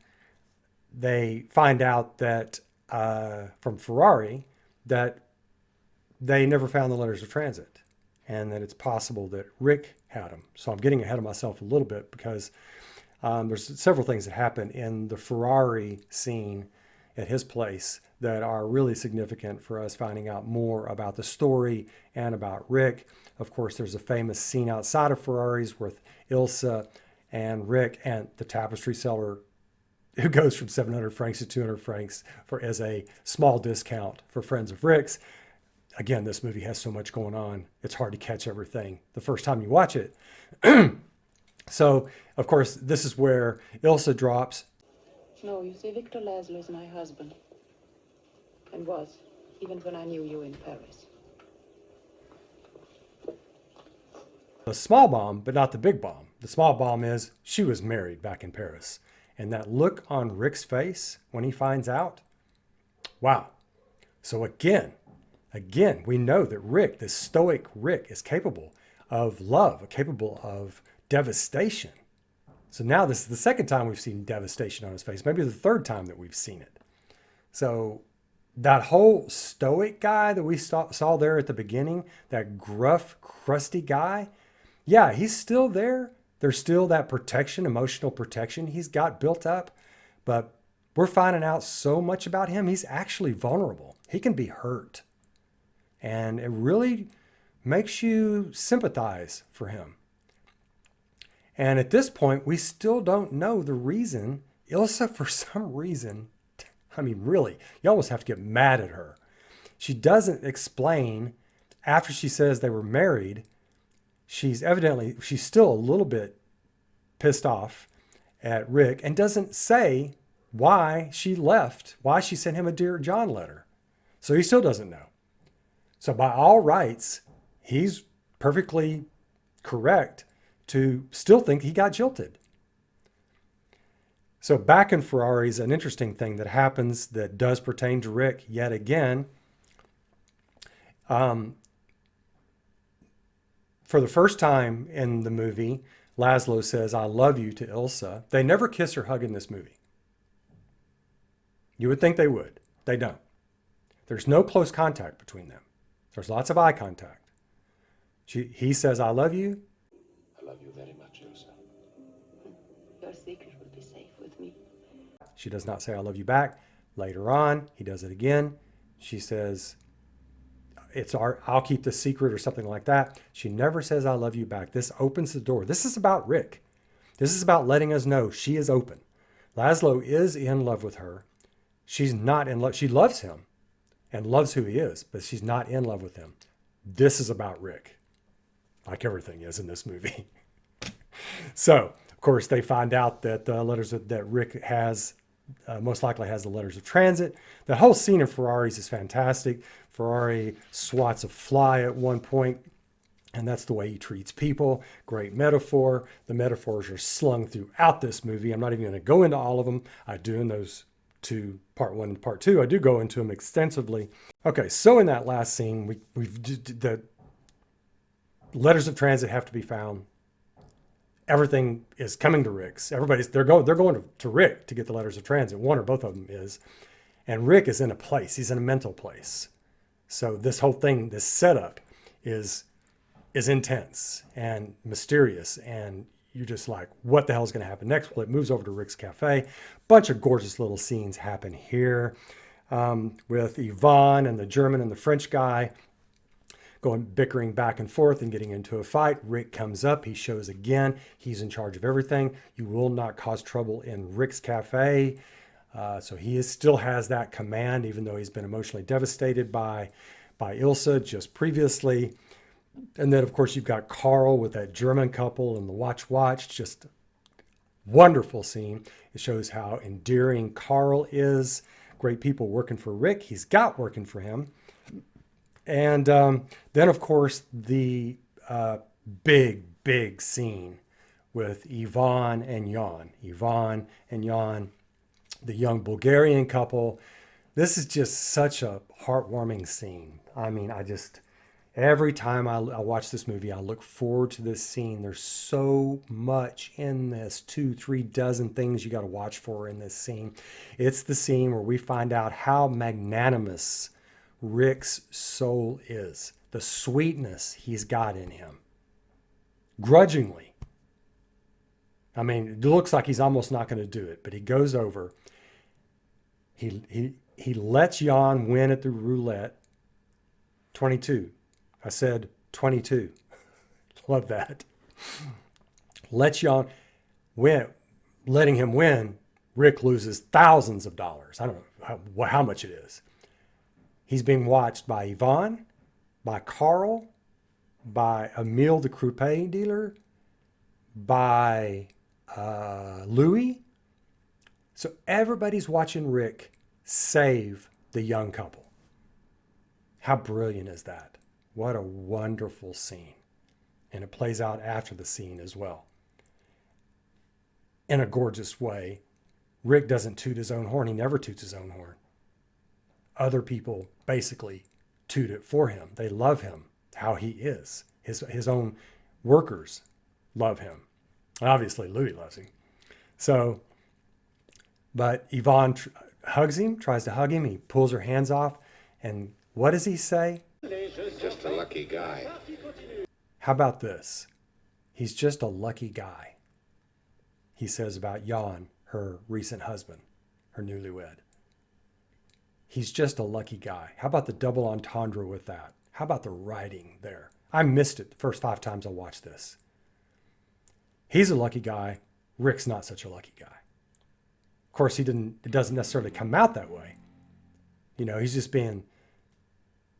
they find out that from Ferrari that they never found the letters of transit, and that it's possible that Rick had them. So I'm getting ahead of myself a little bit because there's several things that happen in the Ferrari scene at his place that are really significant for us finding out more about the story and about Rick. Of course, there's a famous scene outside of Ferrari's with Ilsa and Rick and the tapestry seller, who goes from 700 francs to 200 francs as a small discount for friends of Rick's. Again, this movie has so much going on, it's hard to catch everything the first time you watch it. So, of course, this is where Ilsa drops. No, you see, Victor Laszlo is my husband. And was, even when I knew you in Paris. A small bomb, but not the big bomb. The small bomb is she was married back in Paris. And that look on Rick's face when he finds out, wow. So again, we know that Rick, this stoic Rick, is capable of love, capable of devastation. So now this is the second time we've seen devastation on his face, maybe the third time that we've seen it. So that whole stoic guy that we saw there at the beginning, that gruff, crusty guy, yeah, he's still there. There's still that protection, emotional protection he's got built up. But we're finding out so much about him. He's actually vulnerable. He can be hurt. And it really makes you sympathize for him. And at this point, we still don't know the reason. Ilsa, for some reason, I mean, really, you almost have to get mad at her. She doesn't explain after she says they were married. She's still a little bit pissed off at Rick and doesn't say why she left, why she sent him a Dear John letter. So he still doesn't know. So by all rights, he's perfectly correct to still think he got jilted. So back in Ferrari's, an interesting thing that happens that does pertain to Rick yet again. For the first time in the movie, Laszlo says, "I love you" to Ilsa. They never kiss or hug in this movie. You would think they would. They don't. There's no close contact between them. There's lots of eye contact. He says, "I love you." I love you very much, Ilsa. Your secret will be safe with me. She does not say, "I love you" back. Later on, he does it again. She says, I'll keep the secret or something like that. She never says, "I love you" back. This opens the door. This is about Rick. This is about letting us know she is open. Laszlo is in love with her. She's not in love. She loves him and loves who he is, but she's not in love with him. This is about Rick, like everything is in this movie. So, of course, they find out that the letters that Rick has, most likely has the letters of transit. The whole scene in Ferrari's is fantastic. Ferrari swats a fly at one point, and that's the way he treats people. Great metaphor. The metaphors are slung throughout this movie. I'm not even going to go into all of them. I do in those two, part one and part two. I do go into them extensively. Okay, so in that last scene, the letters of transit have to be found. Everything is coming to Rick's. They're going to Rick to get the letters of transit. One or both of them is. And Rick is in a place. He's in a mental place. So this whole thing, this setup is intense and mysterious. And you're just like, what the hell is going to happen next? Well, it moves over to Rick's Cafe. Bunch of gorgeous little scenes happen here with Yvonne and the German and the French guy bickering back and forth and getting into a fight. Rick comes up. He shows again. He's in charge of everything. You will not cause trouble in Rick's Cafe. So he still has that command, even though he's been emotionally devastated by Ilsa just previously. And then, of course, you've got Carl with that German couple and the watch. Just wonderful scene. It shows how endearing Carl is. Great people working for Rick. He's got working for him. And then, of course, the big scene with Yvonne and Jan. Yvonne and Jan, the young Bulgarian couple. This is just such a heartwarming scene. I mean, every time I watch this movie, I look forward to this scene. There's so much in this, 2-3 dozen things you got to watch for in this scene. It's the scene where we find out how magnanimous Rick's soul is, the sweetness he's got in him. Grudgingly. I mean, it looks like he's almost not going to do it, but he goes over. He lets Jan win at the roulette. 22. I said 22. Love that. Lets Jan win. Letting him win, Rick loses thousands of dollars. I don't know how much it is. He's being watched by Yvonne, by Carl, by Emile the croupier dealer, by Louis. So everybody's watching Rick save the young couple. How brilliant is that? What a wonderful scene. And it plays out after the scene as well. In a gorgeous way. Rick doesn't toot his own horn. He never toots his own horn. Other people basically toot it for him. They love him, how he is. His own workers love him. Obviously, Louis loves him. So, but Yvonne hugs him, tries to hug him. He pulls her hands off. And what does he say? Just a lucky guy. How about this? He's just a lucky guy. He says about Jan, her recent husband, her newlywed. He's just a lucky guy. How about the double entendre with that? How about the writing there? I missed it the first 5 times I watched this. He's a lucky guy. Rick's not such a lucky guy. Of course, it doesn't necessarily come out that way. You know, he's just being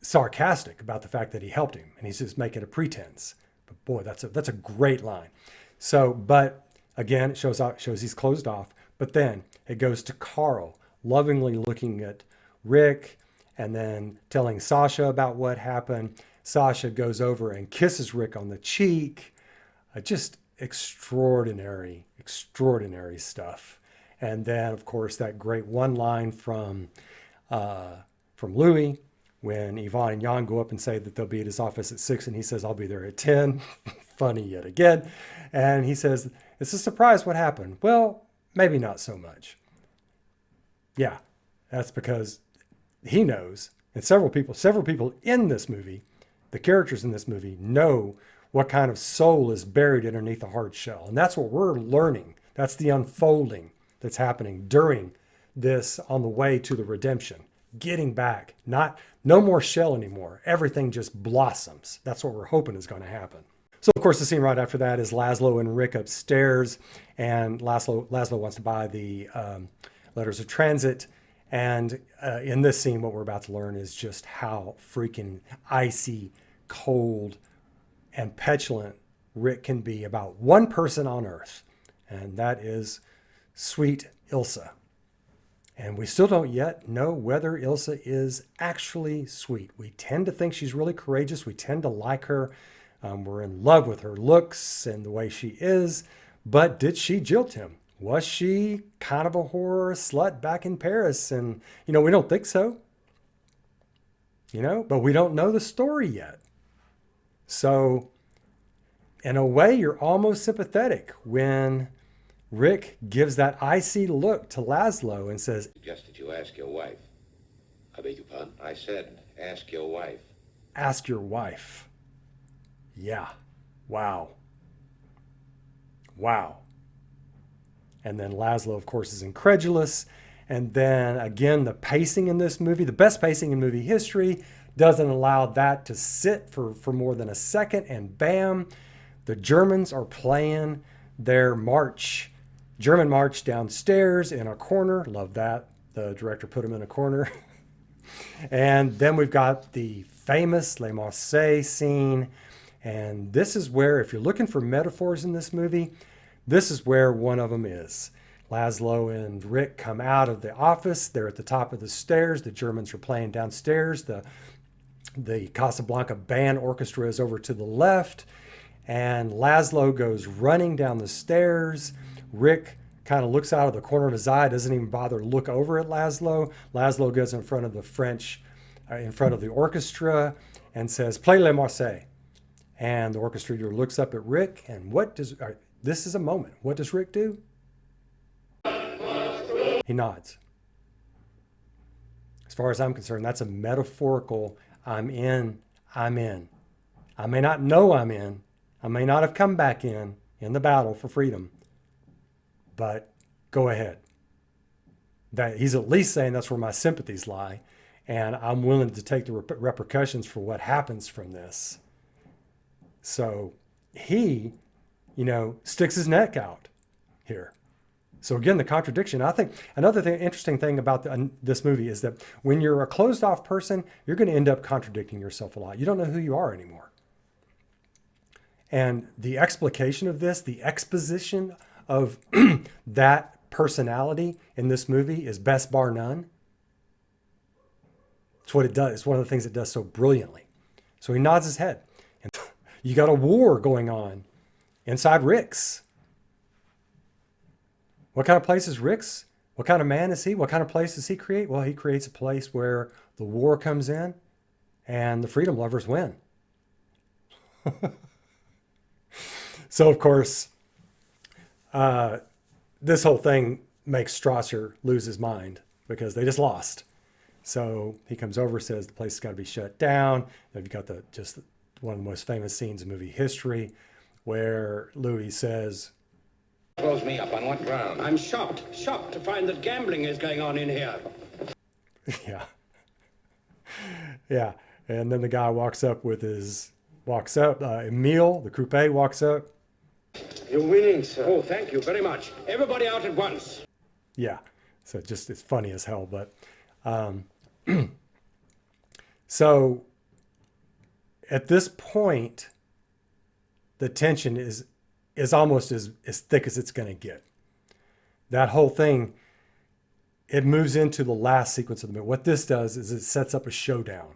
sarcastic about the fact that he helped him, and he's just making a pretense. But boy, that's a great line. So, but again, it shows he's closed off. But then it goes to Carl lovingly looking at Rick and then telling Sasha about what happened. Sasha goes over and kisses Rick on the cheek. Just extraordinary stuff. And then, of course, that great one line from Louis when Yvonne and Jan go up and say that they'll be at his office at 6, and he says, I'll be there at 10. Funny yet again. And he says, it's a surprise what happened. Well, maybe not so much. Yeah, that's because he knows, and several people in this movie, the characters in this movie, know what kind of soul is buried underneath the hard shell. And that's what we're learning. That's the unfolding that's happening during this on the way to the redemption. Getting back, no more shell anymore. Everything just blossoms. That's what we're hoping is going to happen. So, of course, the scene right after that is Laszlo and Rick upstairs, and Laszlo wants to buy the letters of transit. And in this scene, what we're about to learn is just how freaking icy, cold, and petulant Rick can be about one person on Earth, and that is sweet Ilsa. And we still don't yet know whether Ilsa is actually sweet. We tend to think she's really courageous. We tend to like her. We're in love with her looks and the way she is. But did she jilt him? Was she kind of a whore slut back in Paris? And, we don't think so. But we don't know the story yet. So, in a way, you're almost sympathetic when Rick gives that icy look to Laszlo and says, Suggested you ask your wife. I beg your pardon? I said, ask your wife. Ask your wife. Yeah. Wow. And then Laszlo, of course, is incredulous. And then, again, the pacing in this movie, the best pacing in movie history, doesn't allow that to sit for more than a second. And bam, the Germans are playing their German march downstairs in a corner. Love that. The director put them in a corner. And then we've got the famous Les Marseilles scene. And this is where, if you're looking for metaphors in this movie, this is where one of them is. Laszlo and Rick come out of the office. They're at the top of the stairs. The Germans are playing downstairs. The Casablanca band orchestra is over to the left. And Laszlo goes running down the stairs. Rick kind of looks out of the corner of his eye, doesn't even bother to look over at Laszlo. Laszlo goes in front of the orchestra and says, play Les Marseilles. And the orchestra leader looks up at Rick, and this is a moment. What does Rick do? He nods. As far as I'm concerned, that's a metaphorical, I'm in. I may not know I'm in. I may not have come back in the battle for freedom. But go ahead. That he's at least saying that's where my sympathies lie. And I'm willing to take the repercussions for what happens from this. So he, sticks his neck out here. So again, the contradiction. I think another interesting thing about this movie is that when you're a closed off person, you're going to end up contradicting yourself a lot. You don't know who you are anymore. And the explication of this, the exposition of that personality in this movie is best bar none. It's what it does. It's one of the things it does so brilliantly. So he nods his head. And you got a war going on inside Rick's. What kind of place is Rick's? What kind of man is he? What kind of place does he create? Well, he creates a place where the war comes in and the freedom lovers win. So, of course, this whole thing makes Strasser lose his mind because they just lost. So he comes over, says the place has got to be shut down. Then you've got just one of the most famous scenes in movie history where Louis says, Close me up on what ground? I'm shocked to find that gambling is going on in here. Yeah. Yeah. And then the guy walks up, Emile, the croupier, walks up. You're winning, sir. Oh, thank you very much. Everybody out at once. Yeah. So it's funny as hell. But so at this point, the tension is almost as thick as it's going to get. That whole thing, it moves into the last sequence of the movie. What this does is it sets up a showdown.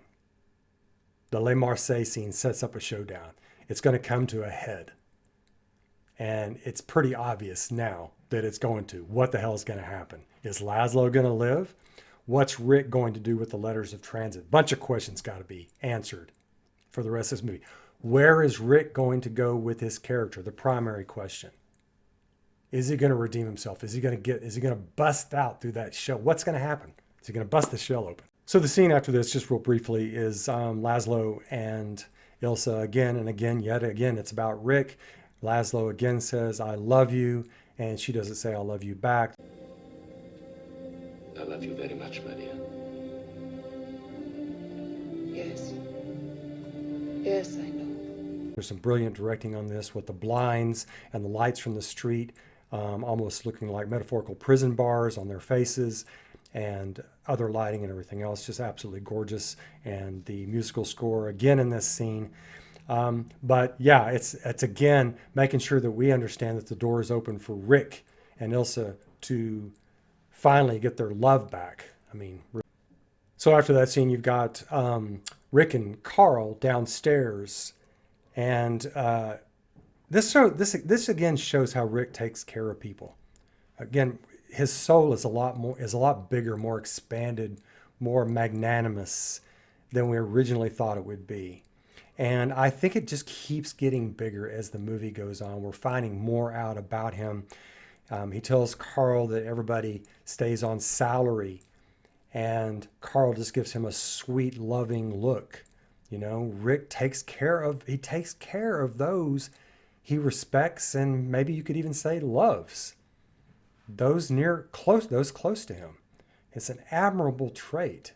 The Les Marseilles scene sets up a showdown. It's going to come to a head. And it's pretty obvious now that it's going to. What the hell is going to happen? Is Laszlo going to live? What's Rick going to do with the letters of transit? Bunch of questions got to be answered for the rest of this movie. Where is Rick going to go with his character? The primary question. Is he going to redeem himself? Is he going to bust out through that shell? What's going to happen? Is he going to bust the shell open? So the scene after this, just real briefly, is Laszlo and Ilsa again and again, yet again, it's about Rick. Laszlo again says, I love you. And she doesn't say, I love you back. I love you very much, my dear. Yes. Yes, I know. There's some brilliant directing on this with the blinds and the lights from the street, almost looking like metaphorical prison bars on their faces, and other lighting and everything else. Just absolutely gorgeous. And the musical score again in this scene. But yeah, it's again making sure that we understand that the door is open for Rick and Ilsa to finally get their love back. I mean, so after that scene, you've got Rick and Carl downstairs, and this again shows how Rick takes care of people. Again, his soul is a lot bigger, more expanded, more magnanimous than we originally thought it would be. And I think it just keeps getting bigger as the movie goes on. We're finding more out about him. He tells Carl that everybody stays on salary, and Carl just gives him a sweet, loving look. You know, Rick takes care of those he respects, and maybe you could even say loves. Those close to him. It's an admirable trait.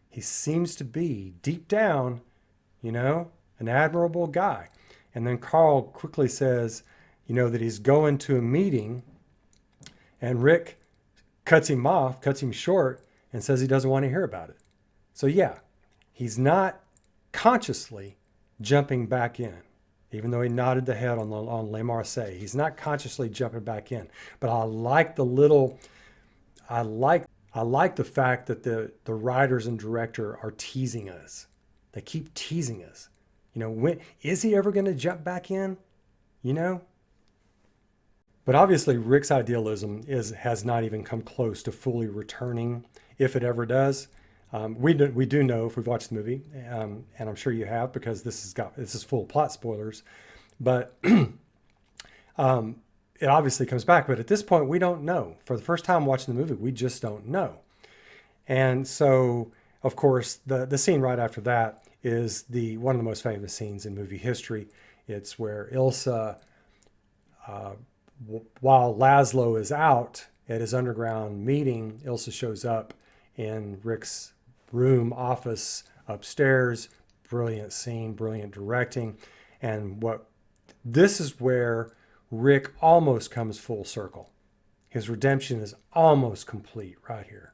He seems to be, deep down, you know, an admirable guy. And then Carl quickly says, you know, that he's going to a meeting, and Rick cuts him short, and says he doesn't want to hear about it. So yeah, he's not consciously jumping back in, even though he nodded the head on Les Marseilles. He's not consciously jumping back in. But I like the fact that the writers and director are teasing us. They keep teasing us. You know, when is he ever going to jump back in? You know? But obviously Rick's idealism has not even come close to fully returning, if it ever does. We do know, if we've watched the movie, and I'm sure you have, because this is full of plot spoilers. But it obviously comes back. But at this point, we don't know. For the first time watching the movie, we just don't know. And so, of course, the scene right after that is one of the most famous scenes in movie history. It's where Ilsa, while Laszlo is out at his underground meeting, Ilsa shows up in Rick's office upstairs. Brilliant scene, brilliant directing. And this is where Rick almost comes full circle. His redemption is almost complete right here.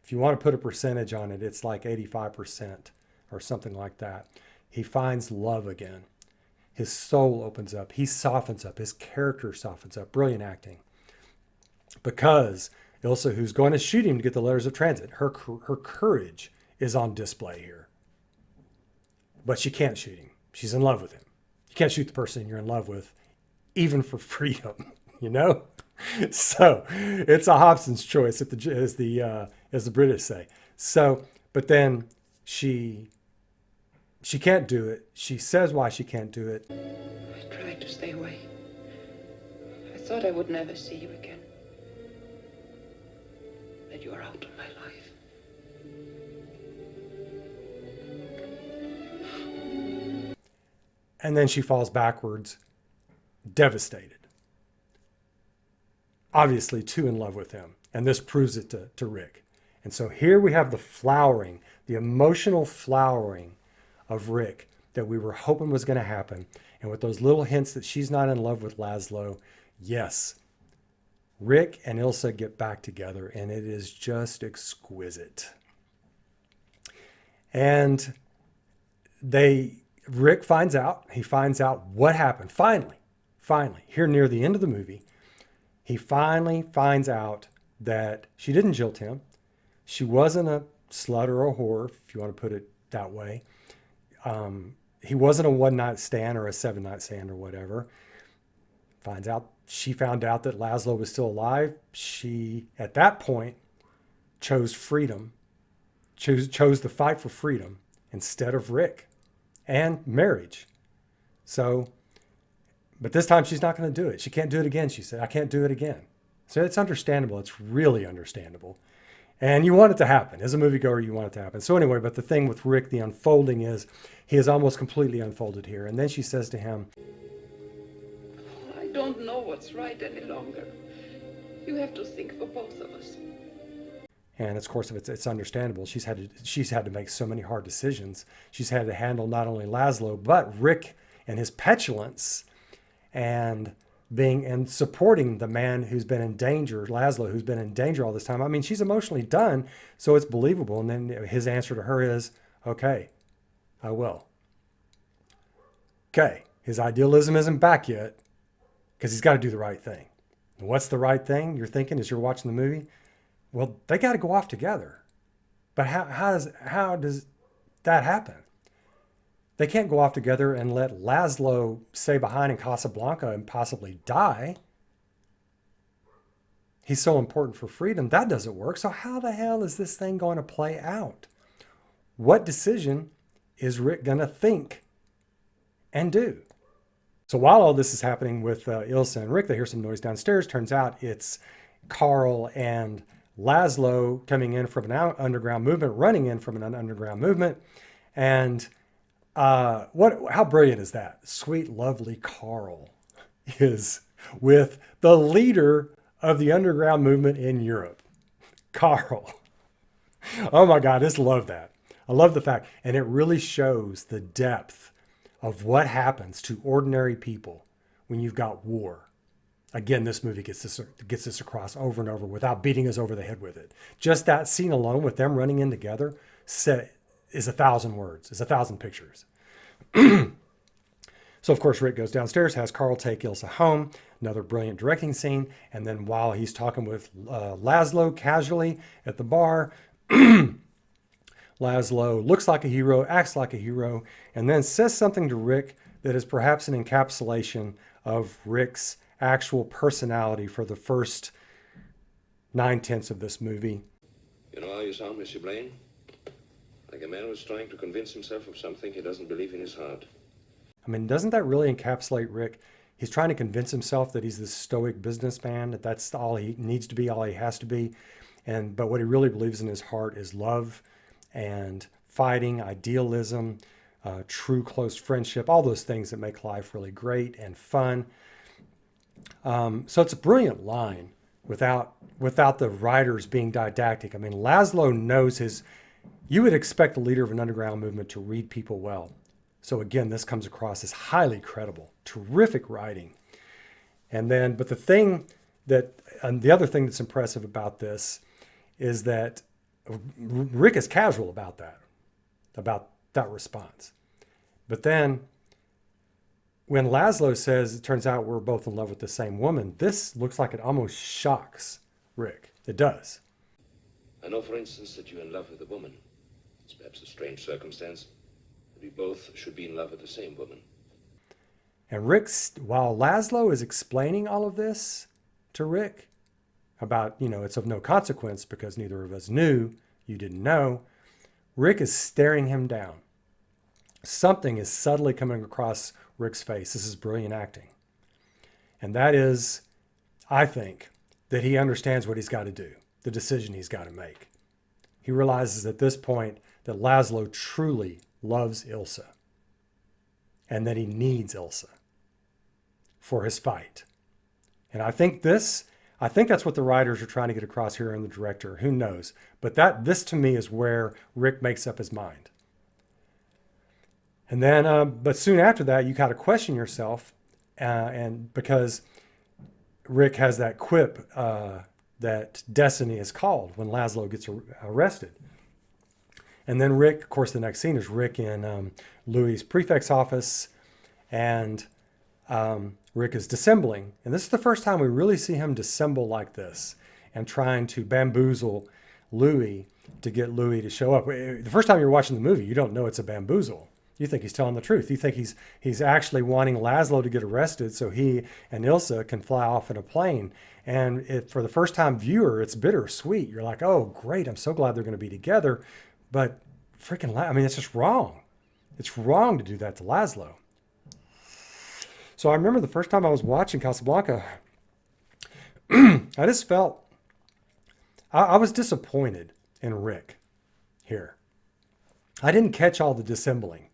If you want to put a percentage on it, it's like 85% or something like that. He finds love again. His soul opens up. He softens up. His character softens up. Brilliant acting. Because Ilsa, who's going to shoot him to get the letters of transit, her courage is on display here. But she can't shoot him. She's in love with him. You can't shoot the person you're in love with, even for freedom, you know? So it's a Hobson's choice, as the British say. So, but then she can't do it. She says why she can't do it. I tried to stay away. I thought I would never see you again. That you are out of my life. And then she falls backwards, devastated. obviously too in love with him. And this proves it to Rick. And so here we have the flowering, the emotional flowering of Rick that we were hoping was going to happen. And with those little hints that she's not in love with Laszlo, yes, Rick and Ilsa get back together, and it is just exquisite. And Rick finds out what happened. Finally, here near the end of the movie, he finally finds out that she didn't jilt him. She wasn't a slut or a whore, if you want to put it that way. He wasn't a one-night stand or a seven-night stand or whatever. She found out that Laszlo was still alive. She, at that point, chose freedom, chose the fight for freedom instead of Rick and marriage. So, but this time she's not going to do it. She can't do it again, she said. I can't do it again. So it's understandable. It's really understandable. And you want it to happen. As a moviegoer, you want it to happen. So anyway, but the thing with Rick, the unfolding is, he is almost completely unfolded here. And then she says to him, I don't know what's right any longer. You have to think for both of us. and of course it's understandable. She's had to make so many hard decisions. She's had to handle not only Laszlo, but Rick and his petulance and supporting the man who's been in danger, Laszlo, who's been in danger all this time. I mean, she's emotionally done, so it's believable. And then his answer to her is, okay, I will. Okay, his idealism isn't back yet because he's got to do the right thing. And what's the right thing, you're thinking as you're watching the movie? Well, they got to go off together. But how does that happen? They can't go off together and let Laszlo stay behind in Casablanca and possibly die. He's so important for freedom. That doesn't work. So how the hell is this thing going to play out? What decision is Rick going to think and do? So while all this is happening with Ilsa and Rick, they hear some noise downstairs. Turns out it's Carl and Laszlo coming in from an underground movement, running in from an underground movement. And how brilliant is that? Sweet, lovely Carl is with the leader of the underground movement in Europe. Carl. Oh my God, I just love that. I love the fact, and it really shows the depth of what happens to ordinary people when you've got war. Again, this movie gets this across over and over without beating us over the head with it. Just that scene alone with them running in together is 1,000 words, is 1,000 pictures. So, of course, Rick goes downstairs, has Carl take Ilsa home, another brilliant directing scene. And then while he's talking with Laszlo casually at the bar, Laszlo looks like a hero, acts like a hero, and then says something to Rick that is perhaps an encapsulation of Rick's actual personality for the first 9/10 of this movie. You know how you sound, Monsieur Blaine? Like a man who's trying to convince himself of something he doesn't believe in his heart. I mean, doesn't that really encapsulate Rick? He's trying to convince himself that he's this stoic businessman, that that's all he needs to be, all he has to be. But what he really believes in his heart is love and fighting, idealism, true close friendship, all those things that make life really great and fun. So it's a brilliant line without the writers being didactic. I mean, Laszlo knows you would expect the leader of an underground movement to read people well. So again, this comes across as highly credible, terrific writing. But the other thing that's impressive about this is that Rick is casual about that response. But then when Laszlo says, it turns out we're both in love with the same woman, this looks like it almost shocks Rick. It does. I know, for instance, that you're in love with a woman. It's perhaps a strange circumstance. We both should be in love with the same woman. And while Laszlo is explaining all of this to Rick about, it's of no consequence because neither of us knew, you didn't know, Rick is staring him down. Something is subtly coming across Rick's face. This is brilliant acting. And that is, I think, that he understands what he's got to do, the decision he's got to make. He realizes at this point that Laszlo truly loves Ilsa and that he needs Ilsa for his fight. And I think I think that's what the writers are trying to get across here, and the director. Who knows? But this to me is where Rick makes up his mind. And then, but soon after that, you kind of question yourself, and because Rick has that quip that destiny is called when Laszlo gets arrested. And then Rick, of course, the next scene is Rick in Louis' prefect's office, and Rick is dissembling. And this is the first time we really see him dissemble like this and trying to bamboozle Louis to get Louis to show up. The first time you're watching the movie, you don't know it's a bamboozle. You think he's telling the truth. You think he's actually wanting Laszlo to get arrested so he and Ilsa can fly off in a plane. And for the first time viewer, it's bittersweet. You're like, oh, great. I'm so glad they're going to be together. But freaking, I mean, it's just wrong. It's wrong to do that to Laszlo. So I remember the first time I was watching Casablanca, I just felt, I was disappointed in Rick here. I didn't catch all the dissembling.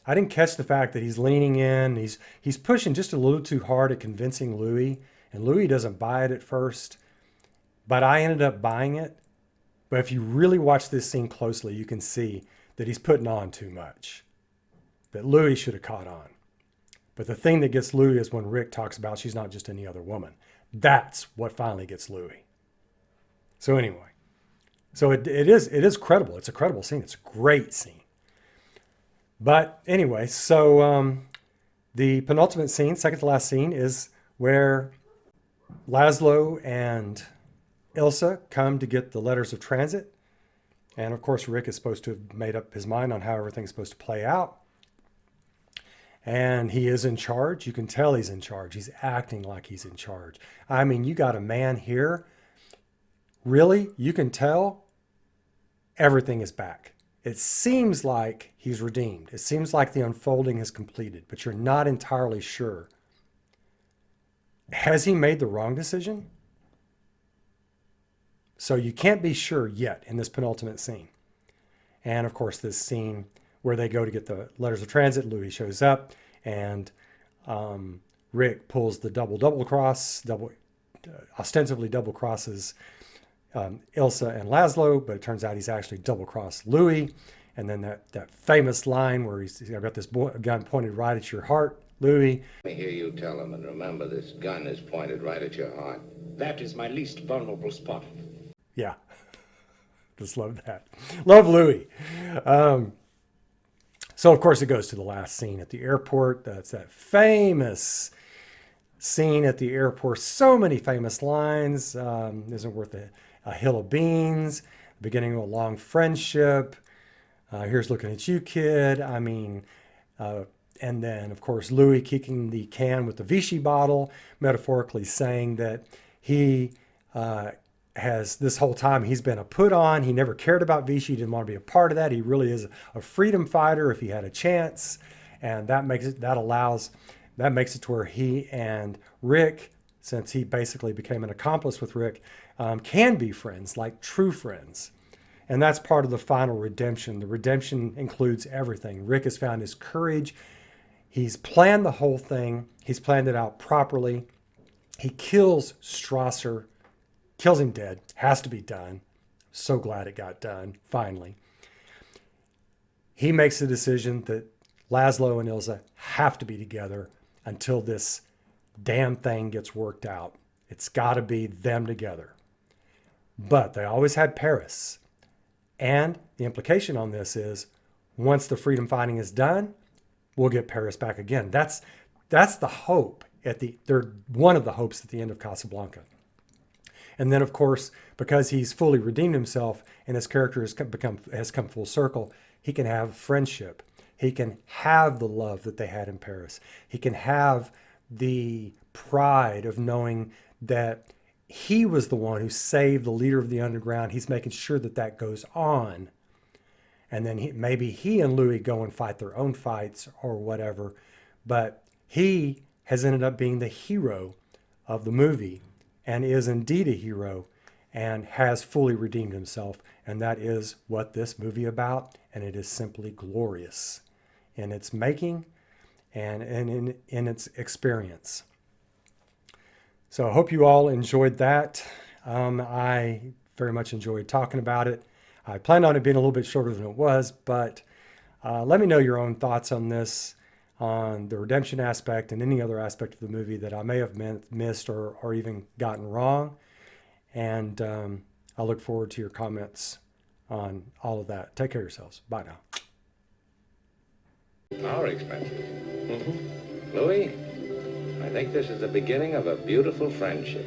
I didn't catch the fact that he's leaning in, he's pushing just a little too hard at convincing Louis, and Louis doesn't buy it at first, but I ended up buying it. But if you really watch this scene closely, you can see that he's putting on too much, that Louis should have caught on. But the thing that gets Louis is when Rick talks about she's not just any other woman. That's what finally gets Louis. So anyway, so it is credible. It's a credible scene. It's a great scene. But anyway, so the penultimate scene, second to last scene, is where Laszlo and Ilsa come to get the letters of transit. And of course, Rick is supposed to have made up his mind on how everything's supposed to play out. And he is in charge. You can tell he's in charge. He's acting like he's in charge. I mean, you got a man here. Really, you can tell everything is back. It seems like he's redeemed. It seems like the unfolding is completed, but you're not entirely sure. Has he made the wrong decision? So you can't be sure yet in this penultimate scene. And of course, this scene where they go to get the letters of transit, Louis shows up, and Rick pulls the double cross, ostensibly double crosses Ilsa and Laszlo, but it turns out he's actually double-crossed Louis. And then that famous line where he's got this gun pointed right at your heart, Louis. Let me hear you tell him, and remember, this gun is pointed right at your heart. That is my least vulnerable spot. Yeah, just love that. Love Louis. So, of course, it goes to the last scene at the airport. That's that famous scene at the airport. So many famous lines. Isn't worth a hill of beans. Beginning of a long friendship. Here's looking at you, kid. I mean, and then, of course, Louis kicking the can with the Vichy bottle, metaphorically saying that he has, this whole time, he's been a put on. He never cared about Vichy. He didn't want to be a part of that. He really is a freedom fighter if he had a chance. And that makes it to where he and Rick, since he basically became an accomplice with Rick, can be friends, like true friends. And that's part of the final redemption. The redemption includes everything. Rick has found his courage. He's planned the whole thing. He's planned it out properly. He kills Strasser, kills him dead. Has to be done. So glad it got done, finally. He makes the decision that Laszlo and Ilsa have to be together until this damn thing gets worked out. It's got to be them together. But they always had Paris. And the implication on this is once the freedom fighting is done, we'll get Paris back again. That's the hope they're one of the hopes at the end of Casablanca. And then, of course, because he's fully redeemed himself and his character has come full circle, he can have friendship. He can have the love that they had in Paris. He can have the pride of knowing that he was the one who saved the leader of the underground. He's making sure that that goes on. And then maybe he and Louis go and fight their own fights or whatever. But he has ended up being the hero of the movie and is indeed a hero and has fully redeemed himself. And that is what this movie is about. And it is simply glorious in its making and in its experience. So I hope you all enjoyed that. I very much enjoyed talking about it. I planned on it being a little bit shorter than it was, but let me know your own thoughts on this, on the redemption aspect and any other aspect of the movie that I may have missed or even gotten wrong. And I look forward to your comments on all of that. Take care of yourselves. Bye now. Our expenses. Louis, I think this is the beginning of a beautiful friendship.